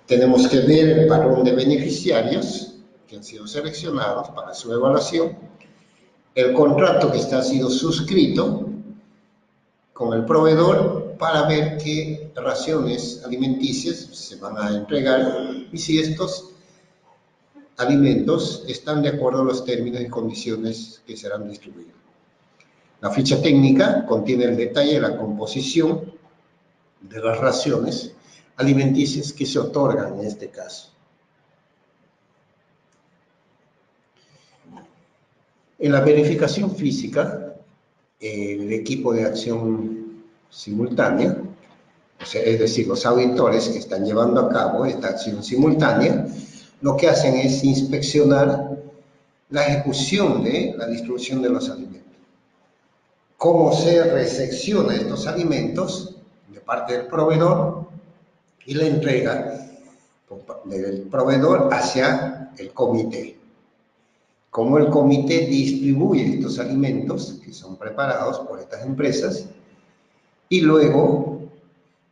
Tenemos que ver el padrón de beneficiarios que han sido seleccionados para su evaluación, el contrato que ha sido suscrito con el proveedor para ver qué raciones alimenticias se van a entregar y si estos alimentos están de acuerdo a los términos y condiciones que serán distribuidos. La ficha técnica contiene el detalle de la composición de las raciones alimenticias que se otorgan en este caso. En la verificación física, el equipo de acción simultánea, o sea, es decir, los auditores que están llevando a cabo esta acción simultánea, lo que hacen es inspeccionar la ejecución de la distribución de los alimentos. Cómo se recepciona estos alimentos de parte del proveedor y la entrega del proveedor hacia el comité. Cómo el comité distribuye estos alimentos que son preparados por estas empresas y luego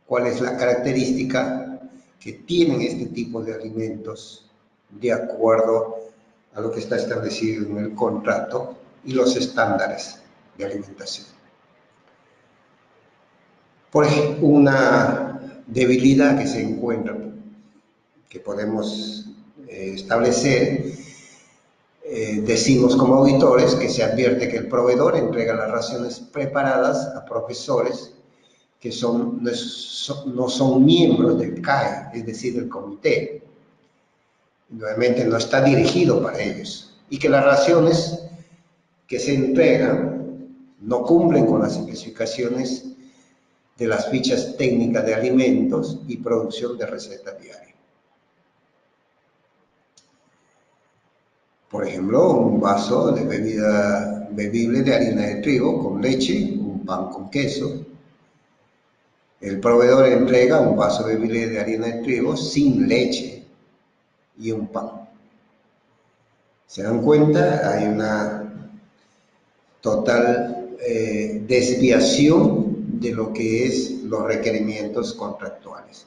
cuál es la característica que tienen este tipo de alimentos de acuerdo a lo que está establecido en el contrato y los estándares de alimentación. Por ejemplo, una debilidad que se encuentra, que podemos establecer, decimos como auditores que se advierte que el proveedor entrega las raciones preparadas a profesores que no son miembros del CAE, es decir, del comité. Nuevamente no está dirigido para ellos. Y que las raciones que se entregan no cumplen con las especificaciones de las fichas técnicas de alimentos y producción de receta diaria. Por ejemplo, un vaso de bebida bebible de harina de trigo con leche, un pan con queso. El proveedor entrega un vaso bebible de harina de trigo sin leche y un pan. ¿Se dan cuenta? Hay una total desviación de lo que es los requerimientos contractuales.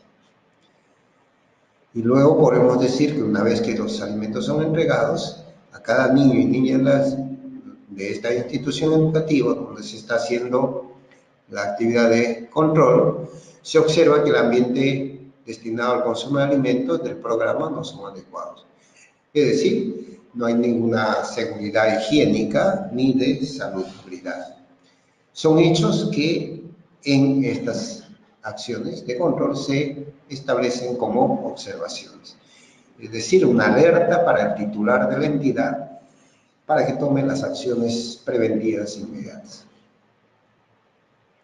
Y luego podemos decir que una vez que los alimentos son entregados, a cada niño y niña de esta institución educativa donde se está haciendo la actividad de control, se observa que el ambiente destinado al consumo de alimentos del programa no son adecuados. Es decir, no hay ninguna seguridad higiénica ni de salubridad. Son hechos que en estas acciones de control se establecen como observaciones. Es decir, una alerta para el titular de la entidad para que tome las acciones preventivas inmediatas.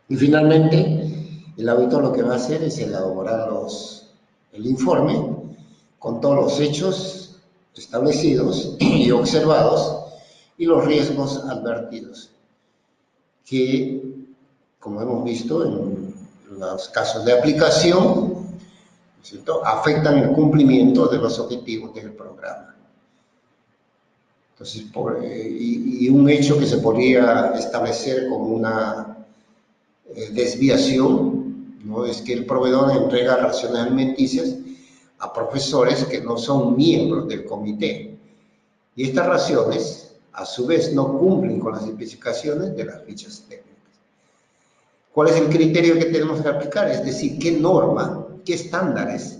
Y finalmente, el auditor lo que va a hacer es elaborar el informe con todos los hechos establecidos y observados y los riesgos advertidos, que, como hemos visto en los casos de aplicación, ¿cierto?, afectan el cumplimiento de los objetivos del programa. Entonces, y un hecho que se podría establecer como una desviación, ¿no?, es que el proveedor entrega raciones alimenticias a profesores que no son miembros del comité. Y estas raciones, a su vez, no cumplen con las especificaciones de las fichas técnicas. ¿Cuál es el criterio que tenemos que aplicar? Es decir, ¿qué norma, qué estándares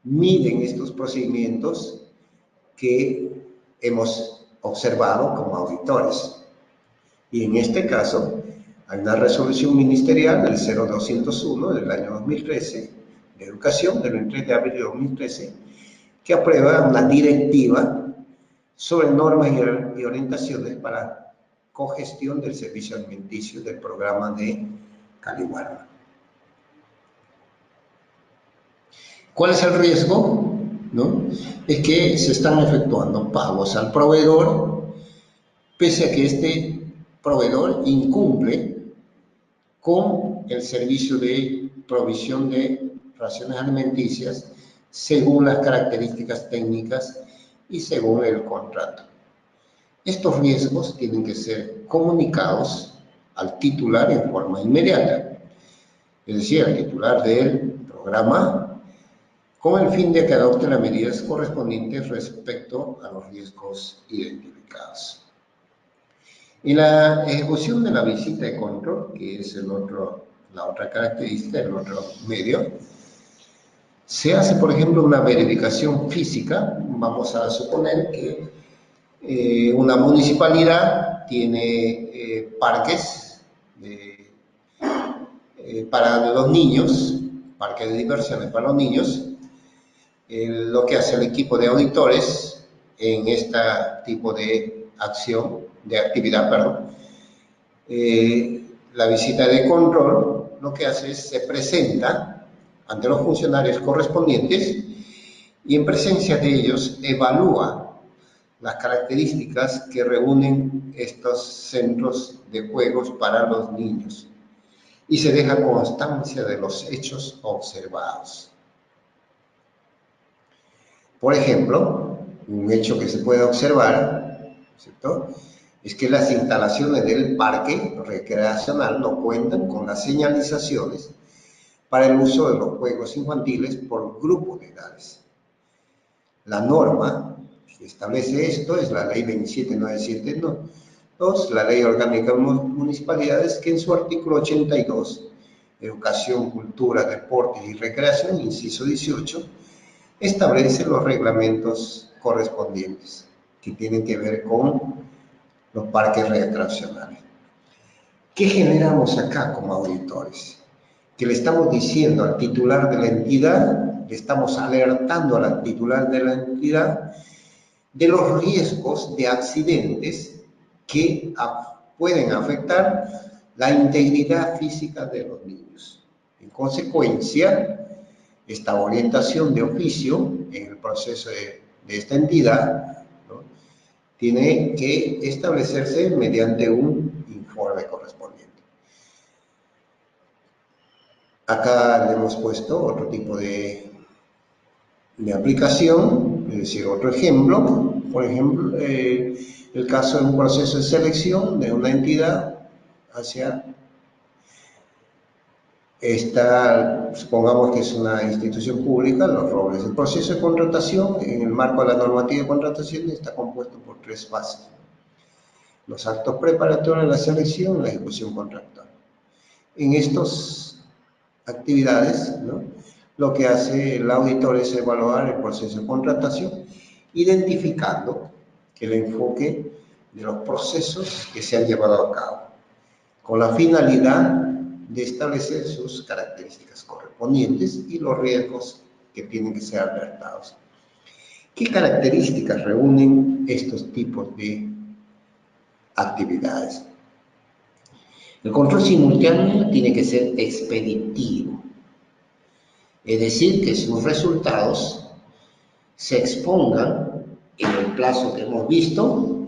miden estos procedimientos que hemos observado como auditores? Y en este caso, hay una resolución ministerial del 0201 del año 2013, de Educación, del 23 de abril de 2013, que aprueba una directiva sobre normas y orientaciones para cogestión del servicio alimenticio del programa de Caliwarma. ¿Cuál es el riesgo? ¿No? Es que se están efectuando pagos al proveedor, pese a que este proveedor incumple con el servicio de provisión de raciones alimenticias según las características técnicas y según el contrato. Estos riesgos tienen que ser comunicados al titular en forma inmediata, es decir, al titular del programa, con el fin de que adopte las medidas correspondientes respecto a los riesgos identificados. Y la ejecución de la visita de control, que es la otra característica, el otro medio, se hace, por ejemplo, una verificación física. Vamos a suponer que una municipalidad tiene parques para los niños, parques de diversiones para los niños. Lo que hace el equipo de auditores en este tipo de actividad, la visita de control, lo que hace es se presenta ante los funcionarios correspondientes y en presencia de ellos evalúa las características que reúnen estos centros de juegos para los niños y se deja constancia de los hechos observados. Por ejemplo, un hecho que se puede observar, ¿cierto?, es que las instalaciones del parque recreacional no cuentan con las señalizaciones para el uso de los juegos infantiles por grupos de edades. La norma que establece esto es la Ley 27972, la Ley Orgánica de Municipalidades, que en su artículo 82, Educación, Cultura, Deportes y Recreación, inciso 18, establece los reglamentos correspondientes que tienen que ver con los parques recreacionales. ¿Qué generamos acá como auditores? Que le estamos diciendo al titular de la entidad, le estamos alertando al titular de la entidad de los riesgos de accidentes que pueden afectar la integridad física de los niños. En consecuencia, esta orientación de oficio en el proceso de esta entidad, ¿no?, tiene que establecerse mediante un informe correspondiente. Acá le hemos puesto otro tipo de aplicación, es decir, otro ejemplo. Por ejemplo, el caso de un proceso de selección de una entidad hacia esta, supongamos que es una institución pública, Los Robles. El proceso de contratación, en el marco de la normativa de contratación, está compuesto por 3 fases: los actos preparatorios de la selección y la ejecución contractual. En estas actividades, ¿no?, lo que hace el auditor es evaluar el proceso de contratación, identificando el enfoque de los procesos que se han llevado a cabo, con la finalidad de establecer sus características correspondientes y los riesgos que tienen que ser alertados. ¿Qué características reúnen estos tipos de actividades? El control simultáneo tiene que ser expeditivo, es decir, que sus resultados se expongan en el plazo que hemos visto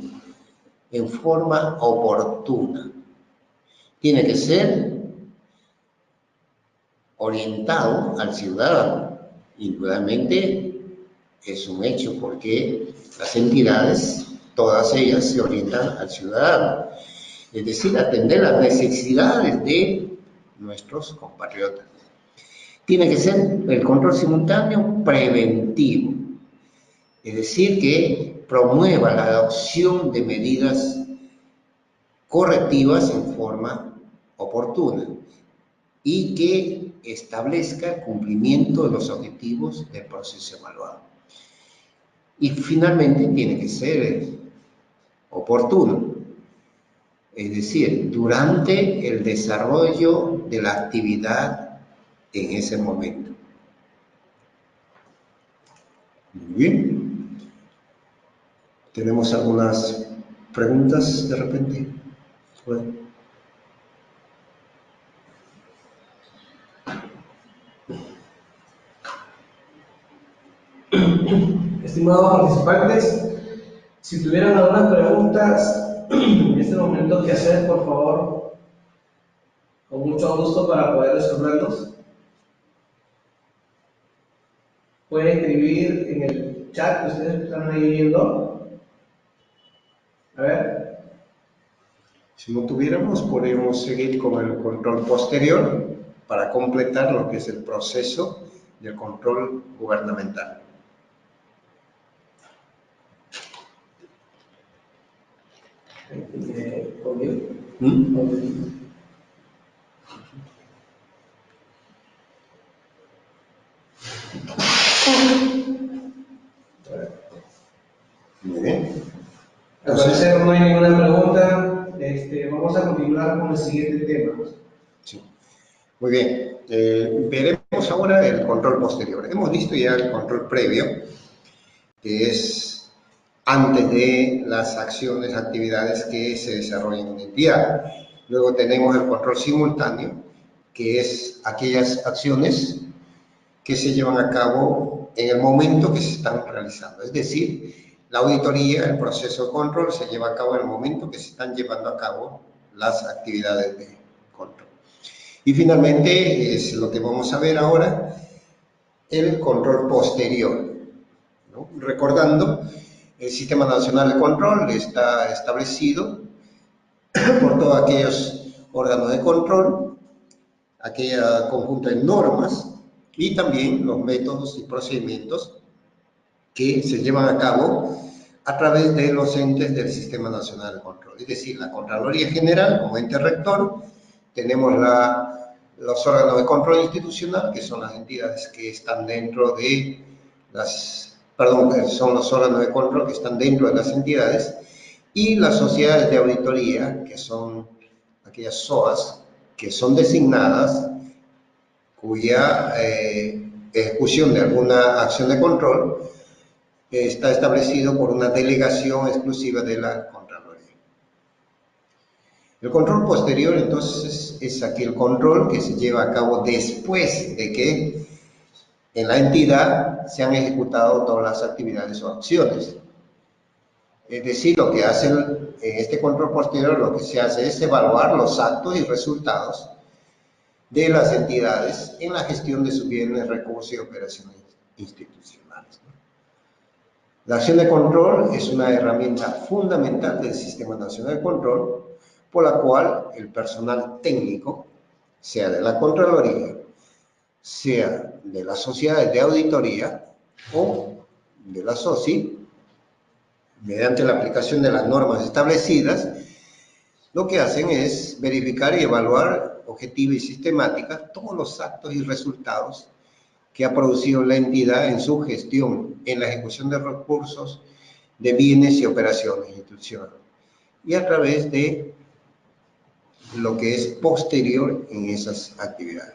en forma oportuna. Tiene que ser orientado al ciudadano. Indudablemente es un hecho porque las entidades, todas ellas, se orientan al ciudadano, es decir, atender las necesidades de nuestros compatriotas. Tiene que ser el control simultáneo preventivo, es decir, que promueva la adopción de medidas correctivas en forma oportuna y que establezca el cumplimiento de los objetivos del proceso evaluado. Y finalmente tiene que ser oportuno, es decir, durante el desarrollo de la actividad en ese momento. Muy bien. ¿Tenemos algunas preguntas de repente? Bueno. Estimados participantes, si tuvieran algunas preguntas en este momento que hacer, por favor, con mucho gusto para poder resolverlos. Pueden escribir en el chat que ustedes están ahí viendo. A ver. Si no tuviéramos, podríamos seguir con el control posterior para completar lo que es el proceso del control gubernamental. Muy bien. Al parecer no hay ninguna pregunta. Vamos a continuar con el siguiente tema. Sí. Muy bien. Veremos ahora el control posterior. Hemos visto ya el control previo, que es antes de las acciones, actividades que se desarrollan en una entidad. Luego tenemos el control simultáneo, que es aquellas acciones que se llevan a cabo en el momento que se están realizando. Es decir, la auditoría, el proceso de control se lleva a cabo en el momento que se están llevando a cabo las actividades de control. Y finalmente, es lo que vamos a ver ahora, el control posterior, ¿no? Recordando, el Sistema Nacional de Control está establecido por todos aquellos órganos de control aquella conjunto de normas y también los métodos y procedimientos que se llevan a cabo a través de los entes del Sistema Nacional de Control. Es decir, la Contraloría General como ente rector, tenemos los órganos de control institucional, que son las entidades que están dentro de son los órganos de control que están dentro de las entidades, y las sociedades de auditoría, que son aquellas SOAS, que son designadas, cuya ejecución de alguna acción de control está establecido por una delegación exclusiva de la Contraloría. El control posterior, entonces, es aquel control que se lleva a cabo después de que en la entidad se han ejecutado todas las actividades o acciones. Es decir, lo que hace en este control posterior, lo que se hace es evaluar los actos y resultados de las entidades en la gestión de sus bienes, recursos y operaciones institucionales. La acción de control es una herramienta fundamental del Sistema Nacional de Control, por la cual el personal técnico, sea de la Contraloría, sea de las sociedades de auditoría o de la SOCI, mediante la aplicación de las normas establecidas, lo que hacen es verificar y evaluar objetiva y sistemática todos los actos y resultados que ha producido la entidad en su gestión, en la ejecución de recursos, de bienes y operaciones institucionales, y a través de lo que es posterior en esas actividades.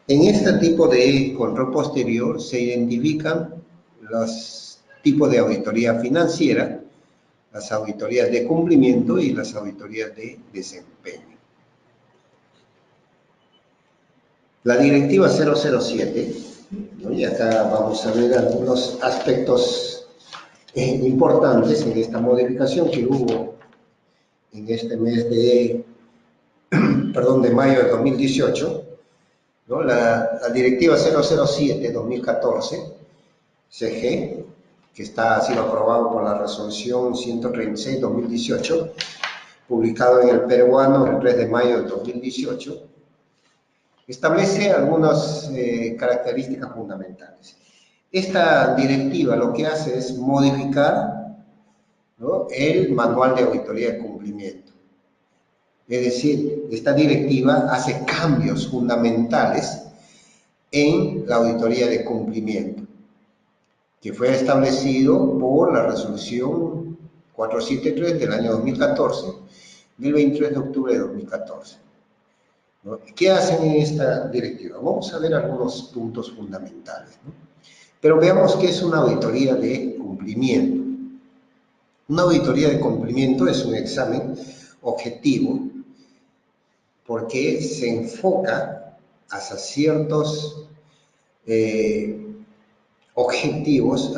En este tipo de control posterior se identifican los tipos de auditoría financiera, las auditorías de cumplimiento y las auditorías de desempeño. La directiva 007, ¿no? Y acá vamos a ver algunos aspectos importantes en esta modificación que hubo en este mes de mayo de 2018, ¿no? La directiva 007-2014, CG, que ha sido aprobado por la resolución 136-2018, publicado en el peruano el 3 de mayo de 2018, establece algunas características fundamentales. Esta directiva lo que hace es modificar, ¿no?, el manual de auditoría de cumplimiento. Es decir, esta directiva hace cambios fundamentales en la auditoría de cumplimiento, que fue establecido por la resolución 473 del año 2014, del 23 de octubre de 2014. ¿No? ¿Qué hacen en esta directiva? Vamos a ver algunos puntos fundamentales, ¿no? Pero veamos qué es una auditoría de cumplimiento. Una auditoría de cumplimiento es un examen objetivo porque se enfoca hacia ciertos objetivos,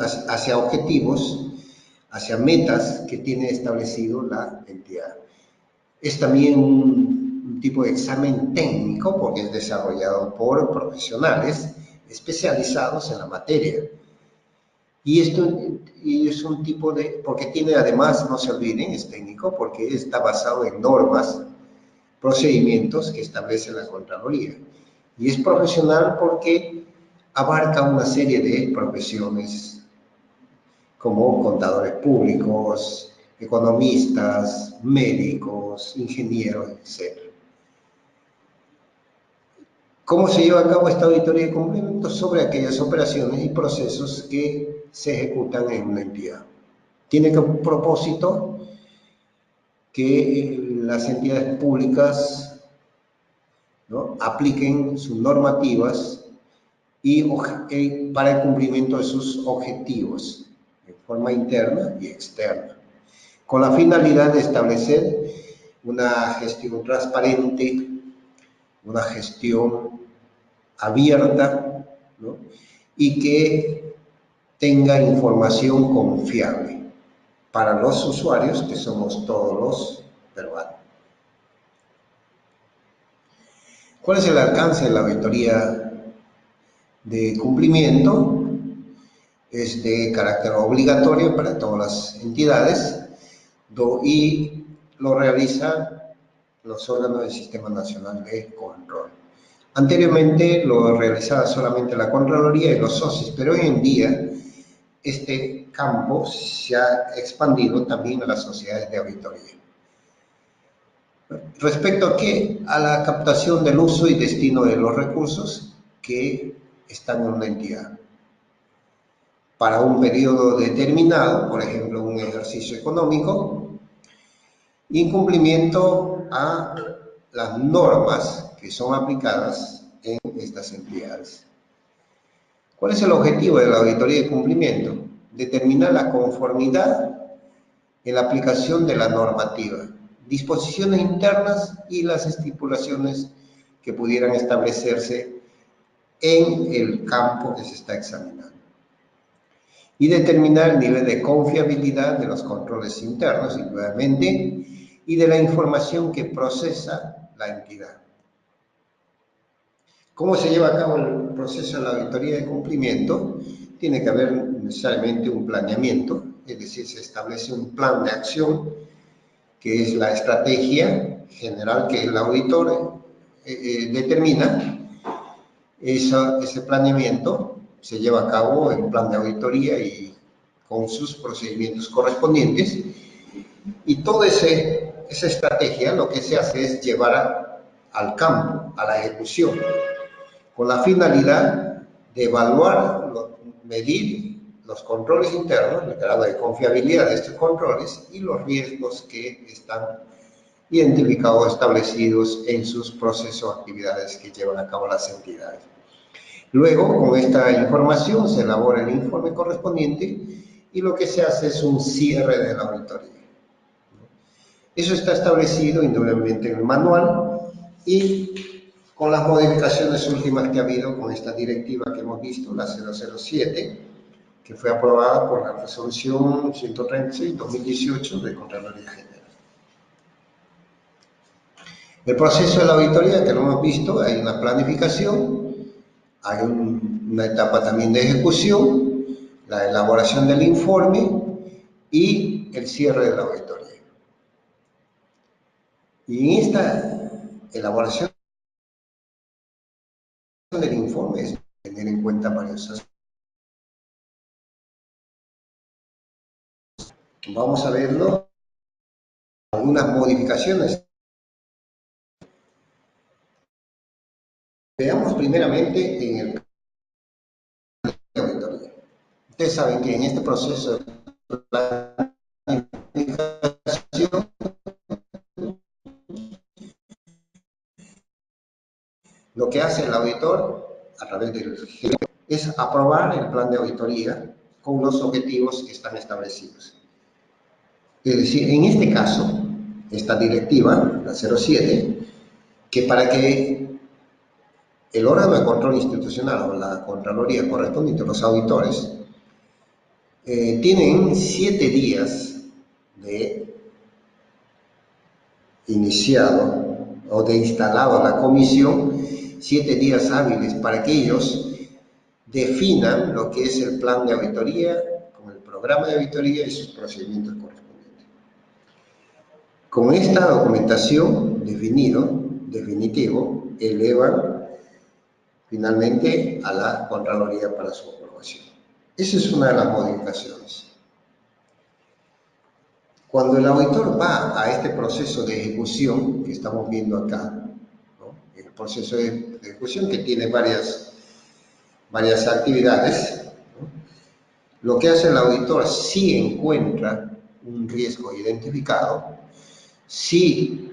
hacia metas que tiene establecido la entidad. Es también un tipo de examen técnico porque es desarrollado por profesionales especializados en la materia. Y esto es un tipo de, porque tiene además, no se olviden, es técnico porque está basado en normas, procedimientos que establece la Contraloría. Y es profesional porque abarca una serie de profesiones como contadores públicos, economistas, médicos, ingenieros, etc. ¿Cómo se lleva a cabo esta auditoría de cumplimiento? Sobre aquellas operaciones y procesos que se ejecutan en una entidad. Tiene como propósito que las entidades públicas, ¿no?, apliquen sus normativas y para el cumplimiento de sus objetivos, de forma interna y externa, con la finalidad de establecer una gestión transparente, una gestión abierta, ¿no?, y que tenga información confiable para los usuarios, que somos todos los peruanos. ¿Cuál es el alcance de la auditoría de cumplimiento? Es de carácter obligatorio para todas las entidades y lo realiza los órganos del Sistema Nacional de Control. Anteriormente lo realizaba solamente la Contraloría y los socios, pero hoy en día este campo se ha expandido también a las sociedades de auditoría. ¿Respecto a qué? A la captación del uso y destino de los recursos que están en una entidad. Para un periodo determinado, por ejemplo, un ejercicio económico, incumplimiento a las normas que son aplicadas en estas entidades. ¿Cuál es el objetivo de la auditoría de cumplimiento? Determinar la conformidad en la aplicación de la normativa, disposiciones internas y las estipulaciones que pudieran establecerse en el campo que se está examinando. Y determinar el nivel de confiabilidad de los controles internos, indudablemente, y de la información que procesa la entidad. ¿Cómo se lleva a cabo el proceso de la auditoría de cumplimiento? Tiene que haber necesariamente un planeamiento, es decir, se establece un plan de acción, que es la estrategia general que el auditor determina. Ese planeamiento se lleva a cabo en plan de auditoría y con sus procedimientos correspondientes, y toda esa estrategia lo que se hace es llevar al campo, a la ejecución, con la finalidad de evaluar, medir los controles internos, el grado de confiabilidad de estos controles y los riesgos que están identificados o establecidos en sus procesos o actividades que llevan a cabo las entidades. Luego, con esta información se elabora el informe correspondiente y lo que se hace es un cierre de la auditoría. Eso está establecido indudablemente en el manual y con las modificaciones últimas que ha habido con esta directiva que hemos visto, la 007, que fue aprobada por la resolución 136/2018 de Contraloría General. El proceso de la auditoría, que lo hemos visto, hay una planificación, hay una etapa también de ejecución, la elaboración del informe y el cierre de la auditoría. Y en esta elaboración del informe es tener en cuenta varios aspectos. Vamos a verlo, algunas modificaciones. Veamos primeramente en el de auditoría. Ustedes saben que en este proceso de planificación, lo que hace el auditor a través del GEP es aprobar el plan de auditoría con los objetivos que están establecidos. Es decir, en este caso, esta directiva, la 07, que para que el órgano de control institucional o la Contraloría correspondiente, los auditores, tienen 7 días de iniciado o de instalado la comisión, 7 días hábiles para que ellos definan lo que es el plan de auditoría, con el programa de auditoría y sus procedimientos correspondientes. Con esta documentación definitivo, elevan finalmente a la Contraloría para su aprobación. Esa es una de las modificaciones. Cuando el auditor va a este proceso de ejecución que estamos viendo acá, ¿no? El proceso de ejecución que tiene varias actividades, ¿no? Lo que hace el auditor, si encuentra un riesgo identificado, si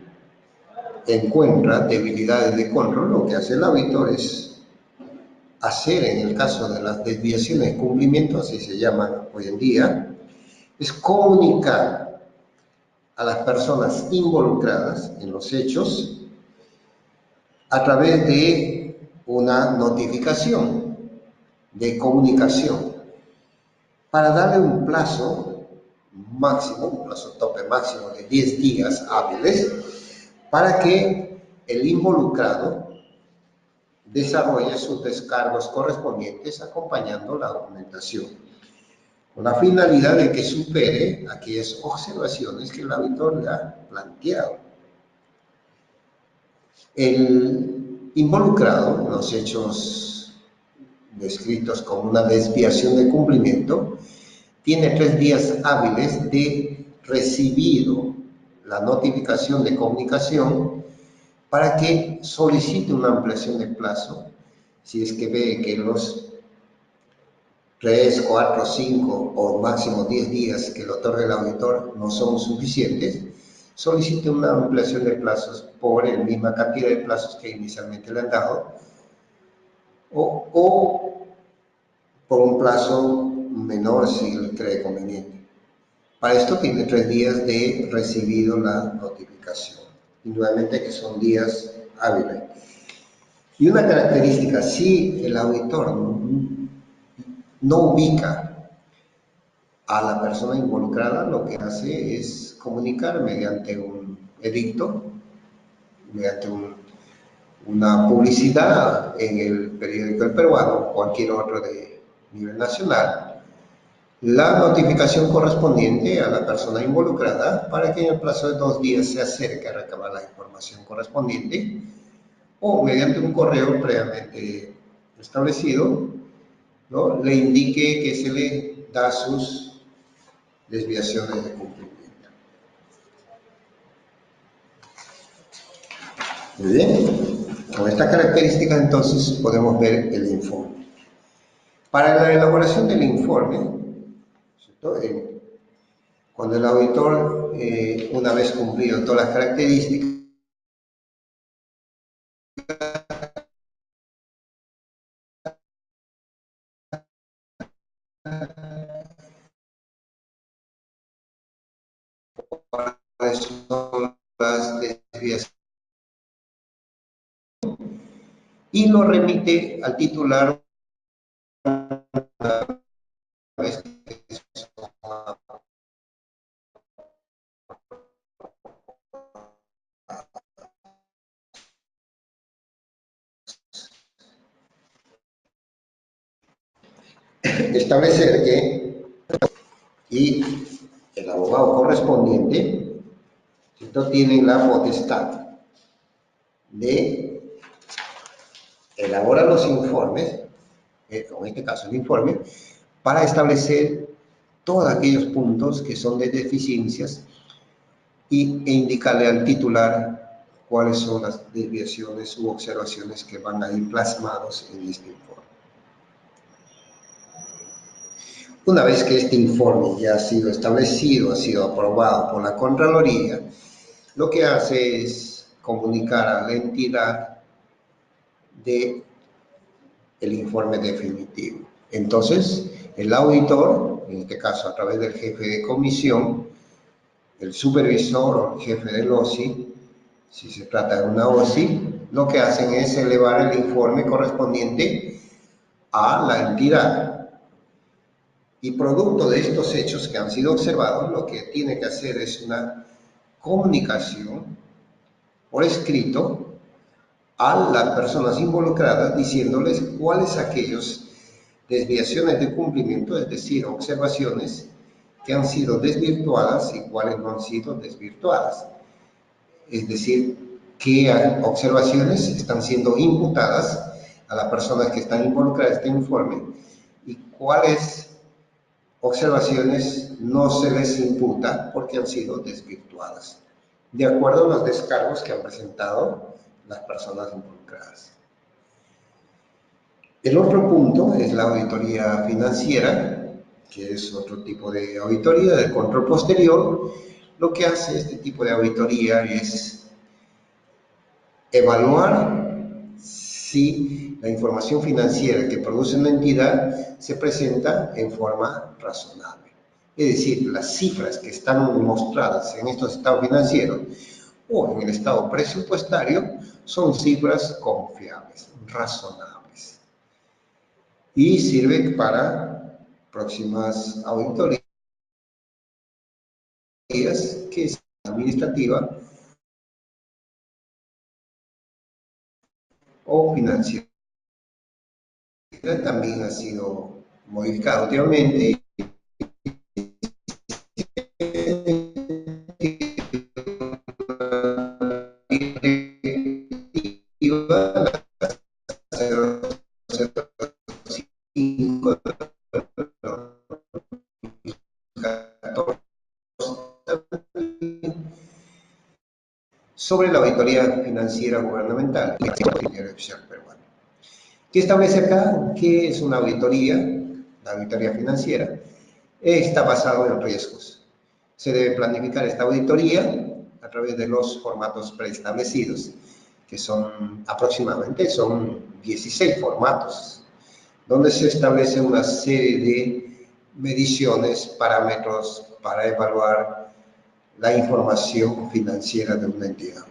encuentra debilidades de control, lo que hace el auditor es hacer, en el caso de las desviaciones de cumplimiento, así se llaman hoy en día, es comunicar a las personas involucradas en los hechos a través de una notificación de comunicación para darle un plazo máximo, un plazo tope máximo de 10 días hábiles para que el involucrado desarrolle sus descargos correspondientes acompañando la documentación, con la finalidad de que supere aquellas observaciones que el auditor le ha planteado. El involucrado en los hechos descritos como una desviación de cumplimiento tiene 3 días hábiles de recibido la notificación de comunicación para que solicite una ampliación de plazo si es que ve que los 3, 4, 5 o máximo 10 días que le otorga el auditor no son suficientes, solicite una ampliación de plazos por la misma cantidad de plazos que inicialmente le han dado o por un plazo menor si le cree conveniente. Para esto tiene 3 días de recibido la notificación, y nuevamente que son días hábiles. Y una característica, si el auditor no ubica a la persona involucrada, lo que hace es comunicar mediante un edicto, mediante una publicidad en el periódico El Peruano o cualquier otro de nivel nacional, la notificación correspondiente a la persona involucrada para que en el plazo de 2 días se acerque a recabar la información correspondiente o mediante un correo previamente establecido, ¿no?, le indique que se le da sus desviaciones de cumplimiento. Muy bien, con esta característica entonces podemos ver el informe. Para la elaboración del informe, ¿cierto?, cuando el auditor, una vez cumplido todas las características, cuáles son las desviaciones, y lo remite al titular una vez que establecer que y el abogado correspondiente, ¿cierto?, tienen la potestad de elaborar los informes, en este caso el informe, para establecer todos aquellos puntos que son de deficiencias e indicarle al titular cuáles son las desviaciones u observaciones que van a ir plasmados en este informe. Una vez que este informe ya ha sido establecido, ha sido aprobado por la Contraloría, lo que hace es comunicar a la entidad de el informe definitivo. Entonces, el auditor, en este caso a través del jefe de comisión, el supervisor o el jefe del OSI, si se trata de una OSI, lo que hacen es elevar el informe correspondiente a la entidad. Y producto de estos hechos que han sido observados, lo que tiene que hacer es una comunicación por escrito a las personas involucradas diciéndoles cuáles aquellas desviaciones de cumplimiento, es decir, observaciones que han sido desvirtuadas y cuáles no han sido desvirtuadas. Es decir, qué observaciones están siendo imputadas a las personas que están involucradas en este informe y cuáles observaciones no se les imputa porque han sido desvirtuadas, de acuerdo a los descargos que han presentado las personas involucradas. El otro punto es la auditoría financiera, que es otro tipo de auditoría de control posterior. Lo que hace este tipo de auditoría es evaluar si la información financiera que produce una entidad se presenta en forma razonable. Es decir, las cifras que están mostradas en estos estados financieros o en el estado presupuestario son cifras confiables, razonables. Y sirve para próximas auditorías, que es administrativa o financiera. También ha sido modificado últimamente sobre la auditoría financiera gubernamental del Diario Oficial Peruano. ¿Qué establece acá? ¿Qué es una auditoría? La auditoría financiera está basado en riesgos. Se debe planificar esta auditoría a través de los formatos preestablecidos, que son aproximadamente 16 formatos, donde se establece una serie de mediciones, parámetros para evaluar la información financiera de una entidad.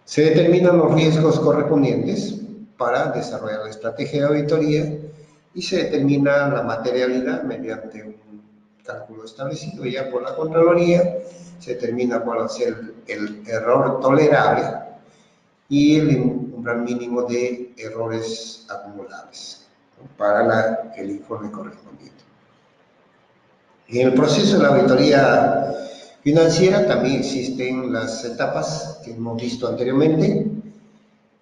Se determinan los riesgos correspondientes para desarrollar la estrategia de auditoría y se determina la materialidad mediante un cálculo establecido ya por la Contraloría. Se determina cuál va a ser el error tolerable y el umbral mínimo de errores acumulables, ¿no?, para el informe correspondiente. En el proceso de la auditoría financiera también existen las etapas que hemos visto anteriormente.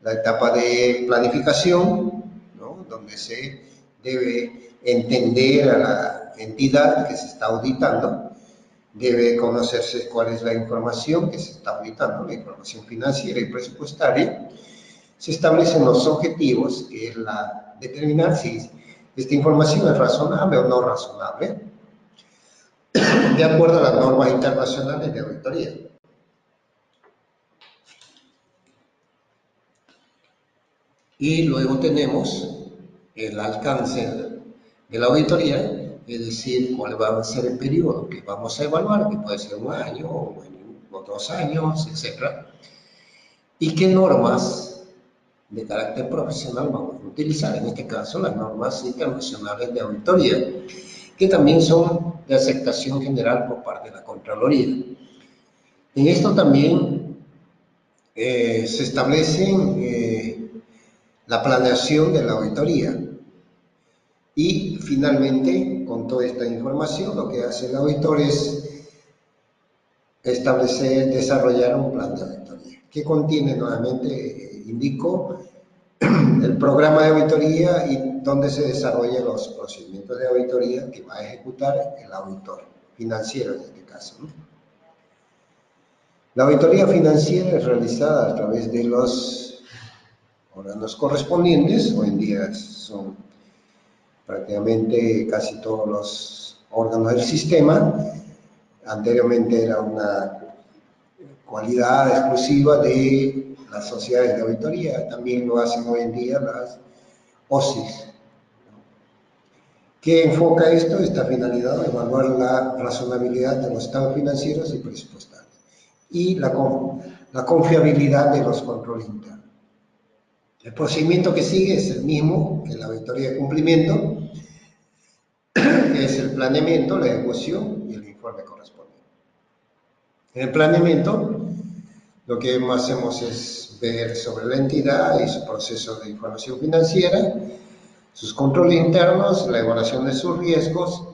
La etapa de planificación, ¿no?, donde se debe entender a la entidad que se está auditando, debe conocerse cuál es la información que se está auditando, la información financiera y presupuestaria. Se establecen los objetivos, que es determinar si esta información es razonable o no razonable, de acuerdo a las normas internacionales de auditoría. Y luego tenemos el alcance de la auditoría, es decir, cuál va a ser el periodo que vamos a evaluar, que puede ser un año o 2 años, etc. Y qué normas de carácter profesional vamos a utilizar, en este caso las normas internacionales de auditoría, que también son de aceptación general por parte de la Contraloría. En esto también se establece la planeación de la auditoría. Y finalmente, con toda esta información, lo que hace el auditor es establecer, desarrollar un plan de auditoría, que contiene, nuevamente indico, el programa de auditoría y donde se desarrollan los procedimientos de auditoría que va a ejecutar el auditor financiero en este caso, ¿no? La auditoría financiera es realizada a través de los órganos correspondientes. Hoy en día son prácticamente casi todos los órganos del sistema. Anteriormente era una cualidad exclusiva de las sociedades de auditoría, también lo hacen hoy en día las OSIs. ¿Qué enfoca esto? Esta finalidad de evaluar la razonabilidad de los estados financieros y presupuestarios y la confiabilidad de los controles internos. El procedimiento que sigue es el mismo que la auditoría de cumplimiento, que es el planeamiento, la ejecución y el informe correspondiente. En el planeamiento, lo que hacemos es ver sobre la entidad y su proceso de información financiera, sus controles internos, la evaluación de sus riesgos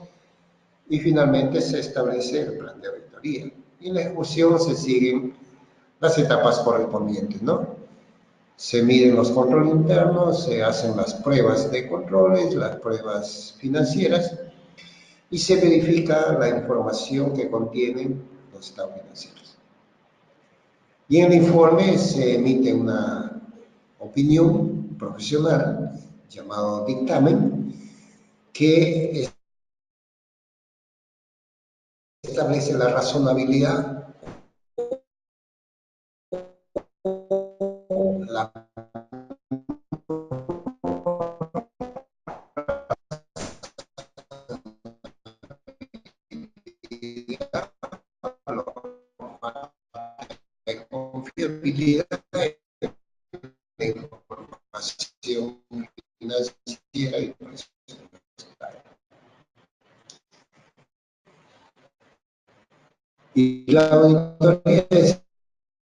y finalmente se establece el plan de auditoría. Y en la ejecución se siguen las etapas correspondientes, ¿no? Se miden los controles internos, se hacen las pruebas de controles, las pruebas financieras y se verifica la información que contienen los estados financieros. Y en el informe se emite una opinión profesional llamado dictamen que establece la razonabilidad, la confiabilidad de la información financiera y presupuestaria. Y la auditoría de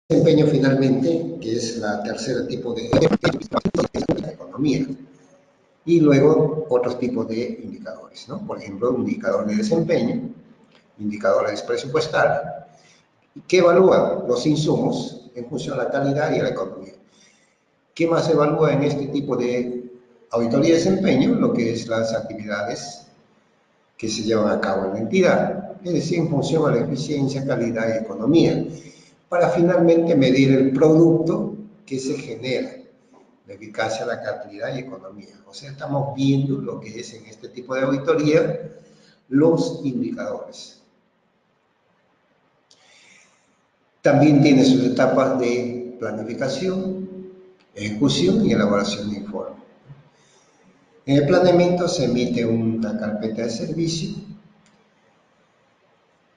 desempeño finalmente, que es la tercera tipo de la economía. Y luego otros tipos de indicadores, ¿no? Por ejemplo, un indicador de desempeño, indicadores presupuestarios, que evalúan los insumos en función a la calidad y a la economía. ¿Qué más se evalúa en este tipo de auditoría de desempeño? Lo que es las actividades que se llevan a cabo en la entidad, es decir, en función a la eficiencia, calidad y economía. para finalmente medir el producto que se genera, la eficacia, la calidad y economía. O sea, estamos viendo lo que es en este tipo de auditoría los indicadores. También tiene sus etapas de planificación, ejecución y elaboración de informe. En el planeamiento se emite una carpeta de servicio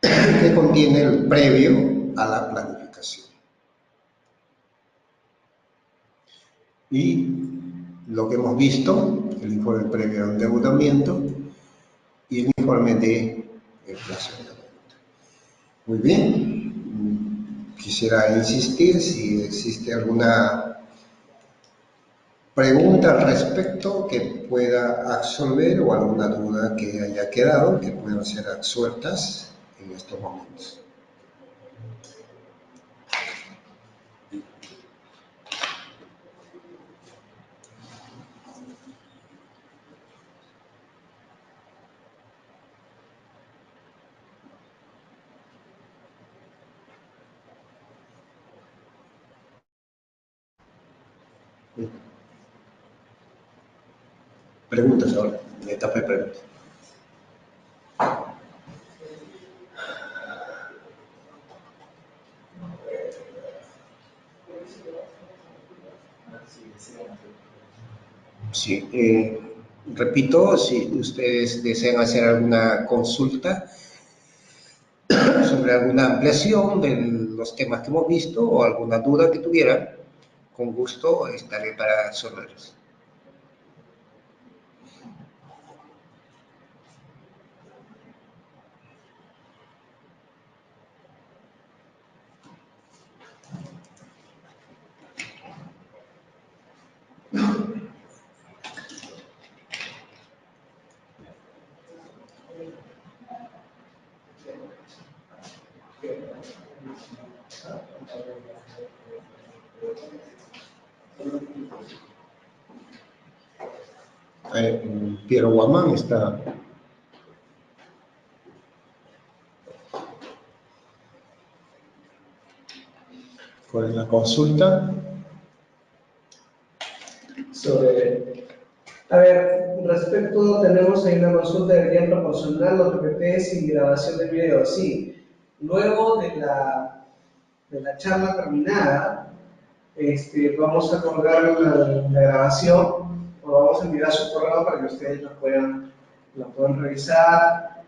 que contiene el previo a la planificación. Y lo que hemos visto, el informe previo al endeudamiento y el informe de inflación. Muy bien, quisiera insistir si existe alguna pregunta al respecto que pueda absolver o alguna duda que haya quedado que puedan ser absueltas en estos momentos. Preguntas ahora, la etapa de preguntas. Sí, repito, si ustedes desean hacer alguna consulta sobre alguna ampliación de los temas que hemos visto o alguna duda que tuvieran, con gusto estaré para resolverlos. Piero Guamán está. ¿Cuál es la consulta? A ver, respecto, tenemos ahí una consulta, deberían proporcionar los PPTs y grabación del video. Sí, luego de la charla terminada, vamos a colgar la grabación, o vamos a enviar su correo para que ustedes lo puedan revisar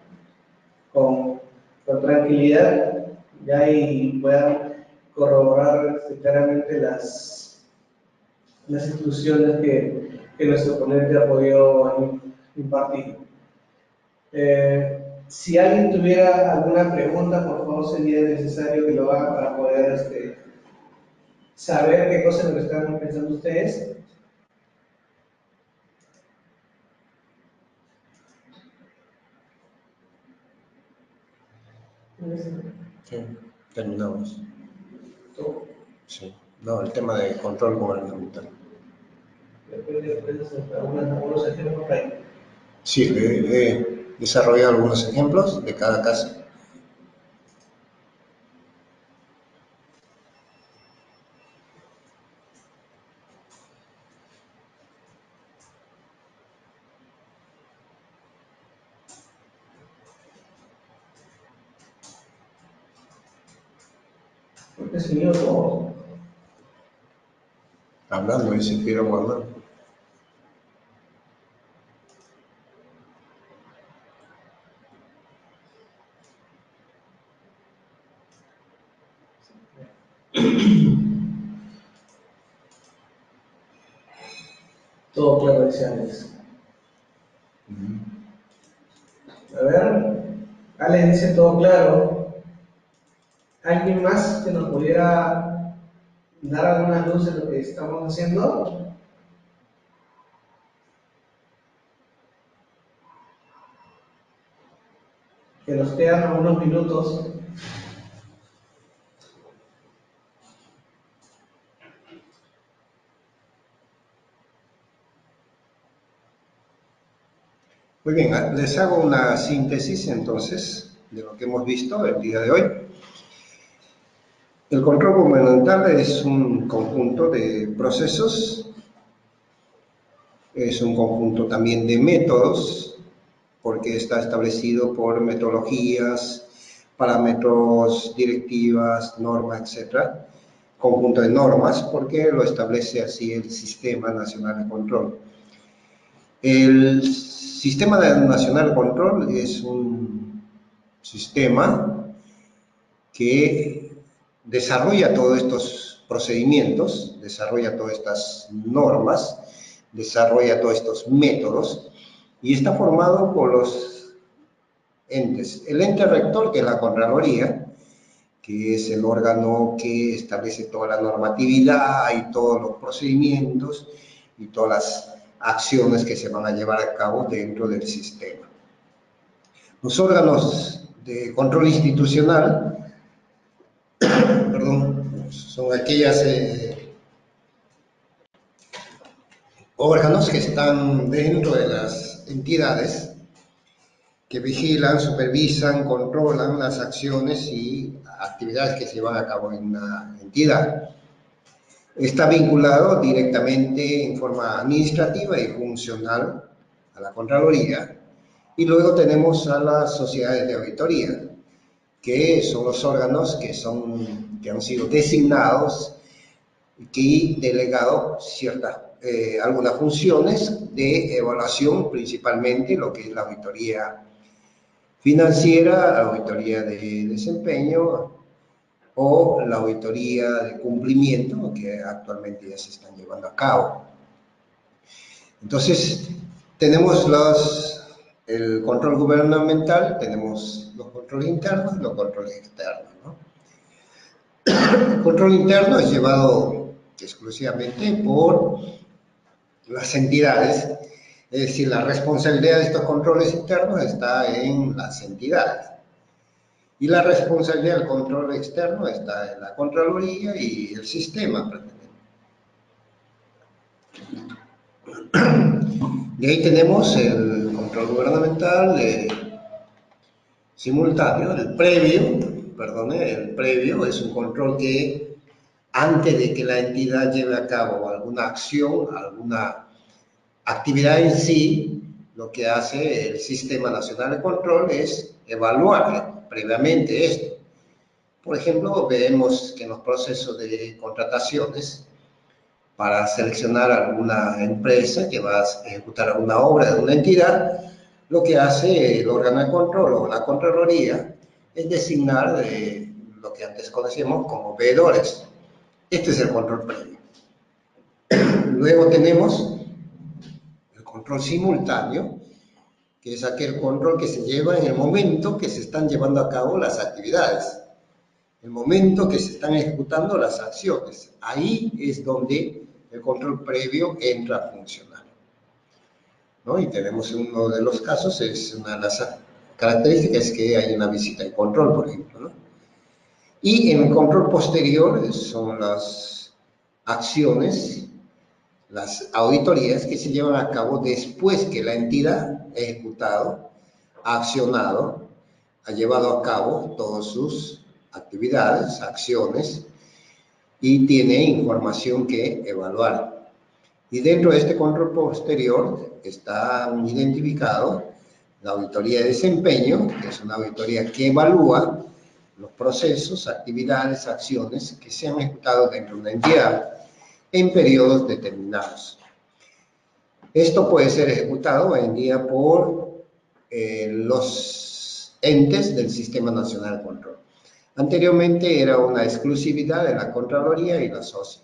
con tranquilidad, ya, y puedan corroborar claramente las instituciones que nuestro ponente ha podido impartir. Si alguien tuviera alguna pregunta, por favor, sería necesario que lo haga para poder saber qué cosa es lo que están pensando ustedes. Sí, terminamos. Sí, no, el tema de control gubernamental. Algunos ejemplos por ahí. Sí, he desarrollado algunos ejemplos de cada caso. Porque si yo todo. Hablando de ese Piero Guamán. Todo claro, dice Alex. A ver, Alex dice todo claro. ¿Alguien más que nos pudiera dar alguna luz de lo que estamos haciendo? Que nos quedan algunos minutos. Muy bien, les hago una síntesis entonces de lo que hemos visto el día de hoy. El control gubernamental es un conjunto de procesos, es un conjunto también de métodos, porque está establecido por metodologías, parámetros, directivas, normas, etcétera. Conjunto de normas, porque lo establece así el Sistema Nacional de Control. El Sistema Nacional de Control es un sistema que desarrolla todos estos procedimientos, desarrolla todas estas normas, desarrolla todos estos métodos y está formado por los entes. El ente rector, que es la Contraloría, que es el órgano que establece toda la normatividad y todos los procedimientos y todas las acciones que se van a llevar a cabo dentro del sistema. Los órganos de control institucional, perdón, son aquellos órganos que están dentro de las entidades que vigilan, supervisan, controlan las acciones y actividades que se llevan a cabo en una entidad. Está vinculado directamente en forma administrativa y funcional a la Contraloría. Y luego tenemos a las sociedades de auditoría, que son los órganos que han sido designados y delegados algunas funciones de evaluación, principalmente lo que es la auditoría financiera, la auditoría de desempeño o la auditoría de cumplimiento que actualmente ya se están llevando a cabo. Entonces, tenemos el control gubernamental, tenemos los controles internos y los controles externos, ¿no? El control interno es llevado exclusivamente por las entidades, es decir, la responsabilidad de estos controles internos está en las entidades. Y la responsabilidad del control externo está en la Contraloría y el sistema. Y ahí tenemos el control gubernamental simultáneo, el previo es un control que antes de que la entidad lleve a cabo alguna acción, alguna actividad en sí, lo que hace el Sistema Nacional de Control es evaluar previamente esto. Por ejemplo, vemos que en los procesos de contrataciones, para seleccionar alguna empresa que va a ejecutar alguna obra de una entidad, lo que hace el órgano de control o la Contraloría es designar lo que antes conocíamos como veedores. Este es el control previo. Luego tenemos el control simultáneo, que es aquel control que se lleva en el momento que se están llevando a cabo las actividades, el momento que se están ejecutando las acciones. Ahí es donde el control previo entra a funcionar, ¿no? Y tenemos uno de los casos, es una de las características que hay una visita de control, por ejemplo, ¿no? Y en el control posterior son las acciones, las auditorías que se llevan a cabo después que la entidad ha ejecutado, ha accionado, ha llevado a cabo todas sus actividades, acciones, y tiene información que evaluar. Y dentro de este control posterior está identificado la auditoría de desempeño, que es una auditoría que evalúa los procesos, actividades, acciones que se han ejecutado dentro de una entidad en periodos determinados. Esto puede ser ejecutado hoy en día por los entes del Sistema Nacional de Control. Anteriormente era una exclusividad de la Contraloría y la SOCI.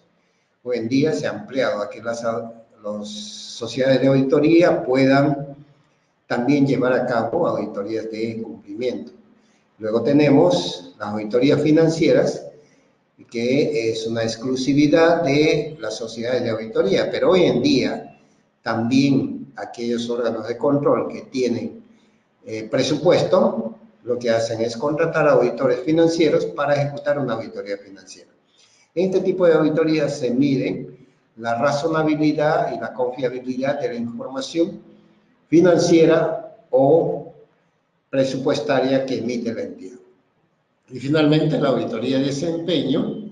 Hoy en día se ha ampliado a que las sociedades de auditoría puedan también llevar a cabo auditorías de cumplimiento. Luego tenemos las auditorías financieras, que es una exclusividad de las sociedades de auditoría, pero hoy en día también aquellos órganos de control que tienen presupuesto, lo que hacen es contratar auditores financieros para ejecutar una auditoría financiera. En este tipo de auditorías se mide la razonabilidad y la confiabilidad de la información financiera o presupuestaria que emite la entidad. Y finalmente, la auditoría de desempeño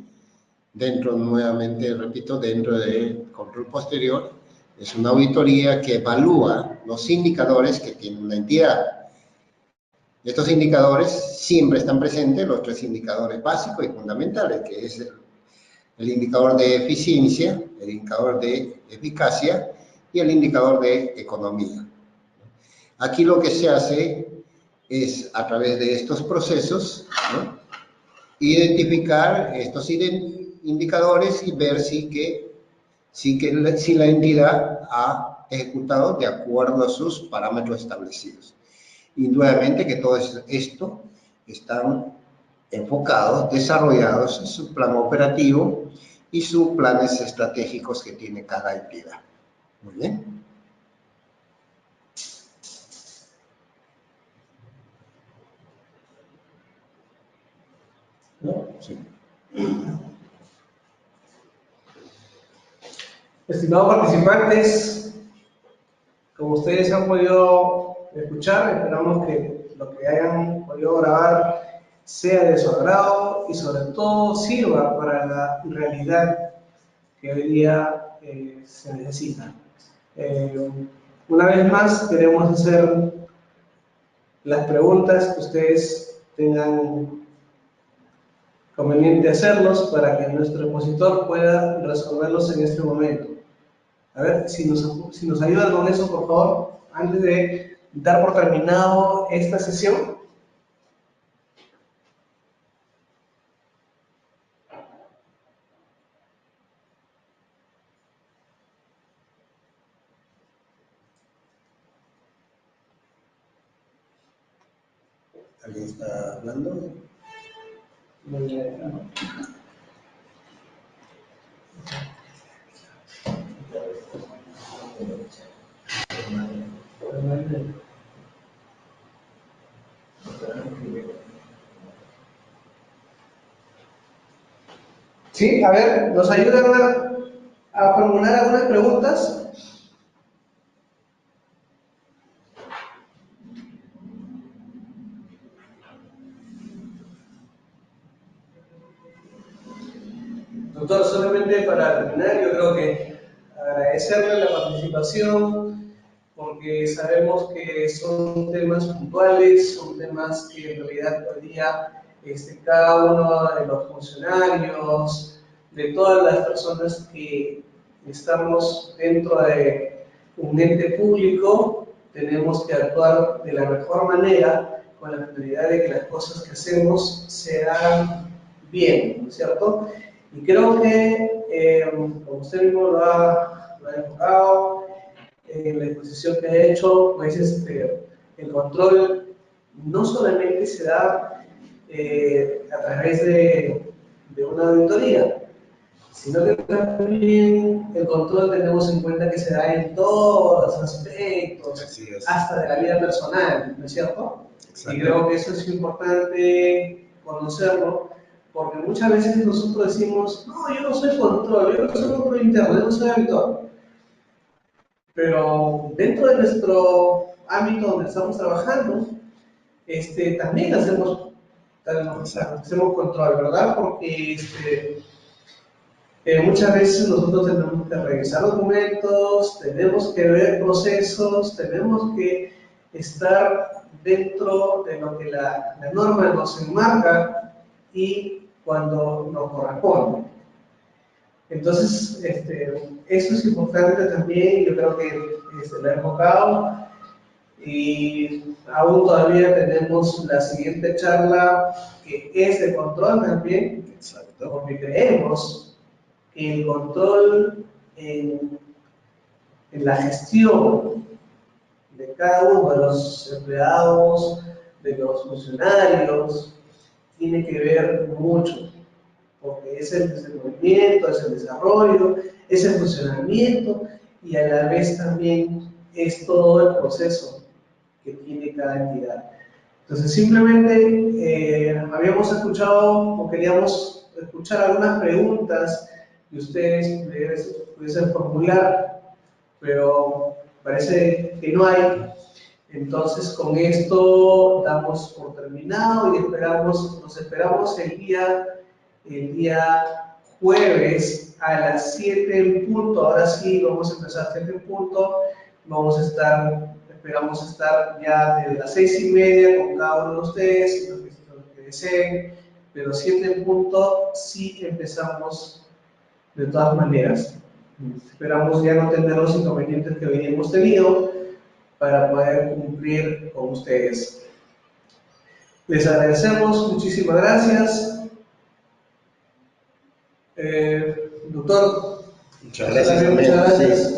dentro, nuevamente repito, dentro del control posterior, es una auditoría que evalúa los indicadores que tiene una entidad. Estos indicadores siempre están presentes, los tres indicadores básicos y fundamentales, que es el indicador de eficiencia, el indicador de eficacia y el indicador de economía. Aquí lo que se hace es, a través de estos procesos, ¿no?, identificar estos indicadores y ver si la entidad ha ejecutado de acuerdo a sus parámetros establecidos. Indudablemente que todo esto están enfocados, desarrollados en su plan operativo y sus planes estratégicos que tiene cada entidad. Muy bien. ¿No? Sí. Estimados participantes, como ustedes han podido escuchar, esperamos que lo que hayan podido grabar sea de su agrado y sobre todo sirva para la realidad que hoy día se necesita. Una vez más queremos hacer las preguntas que ustedes tengan conveniente hacerlos para que nuestro expositor pueda resolverlos en este momento. A ver, si nos ayudan con eso, por favor, antes de dar por terminado esta sesión. ¿Alguien está hablando? Muy bien. Sí, a ver, ¿nos ayudan a formular algunas preguntas? Doctor, solamente para terminar, yo creo que agradecerle la participación, porque sabemos que son temas puntuales, son temas que en realidad hoy día cada uno de los funcionarios, de todas las personas que estamos dentro de un ente público, tenemos que actuar de la mejor manera con la finalidad de que las cosas que hacemos se hagan bien, ¿no es cierto? Y creo que, como usted mismo lo ha enfocado, en la exposición que ha hecho, pues el control no solamente se da a través de una auditoría, sino que también el control tenemos en cuenta que se da en todos los aspectos, hasta de la vida personal, ¿no es cierto? Y creo que eso es importante conocerlo, porque muchas veces nosotros decimos, no, yo no soy control, yo no soy control interno, yo no soy auditor. Pero dentro de nuestro ámbito donde estamos trabajando, también hacemos control, ¿verdad? Porque muchas veces nosotros tenemos que revisar documentos, tenemos que ver procesos, tenemos que estar dentro de lo que la norma nos enmarca y cuando nos corresponde. Entonces, eso es importante también, yo creo que lo he enfocado y aún todavía tenemos la siguiente charla que es de control también. Exacto. Porque creemos que el control en la gestión de cada uno de los empleados, de los funcionarios, tiene que ver mucho, porque es el desenvolvimiento, es el desarrollo, es el funcionamiento y a la vez también es todo el proceso que tiene cada entidad. Entonces simplemente habíamos escuchado o queríamos escuchar algunas preguntas que ustedes pudiesen formular, pero parece que no hay. Entonces con esto damos por terminado y nos esperamos el día jueves a las 7 en punto. Ahora sí, vamos a empezar a 7 en punto. Vamos a estar, esperamos estar ya desde las 6:30 con cada uno de ustedes, los que deseen, pero 7 en punto sí empezamos de todas maneras. Esperamos ya no tener los inconvenientes que hoy hemos tenido para poder cumplir con ustedes. Les agradecemos, muchísimas gracias. Doctor, Muchas gracias también. muchas gracias. Sí,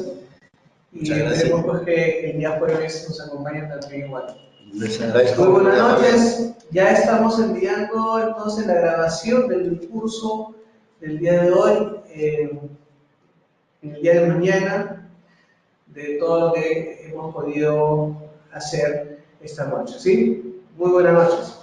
Y muchas gracias. esperemos pues, que el día jueves nos acompañen también igual. Les agradezco. Muy buenas noches. Ya estamos enviando entonces la grabación del curso del día de hoy, el día de mañana, de todo lo que hemos podido hacer esta noche. ¿Sí? Muy buenas noches.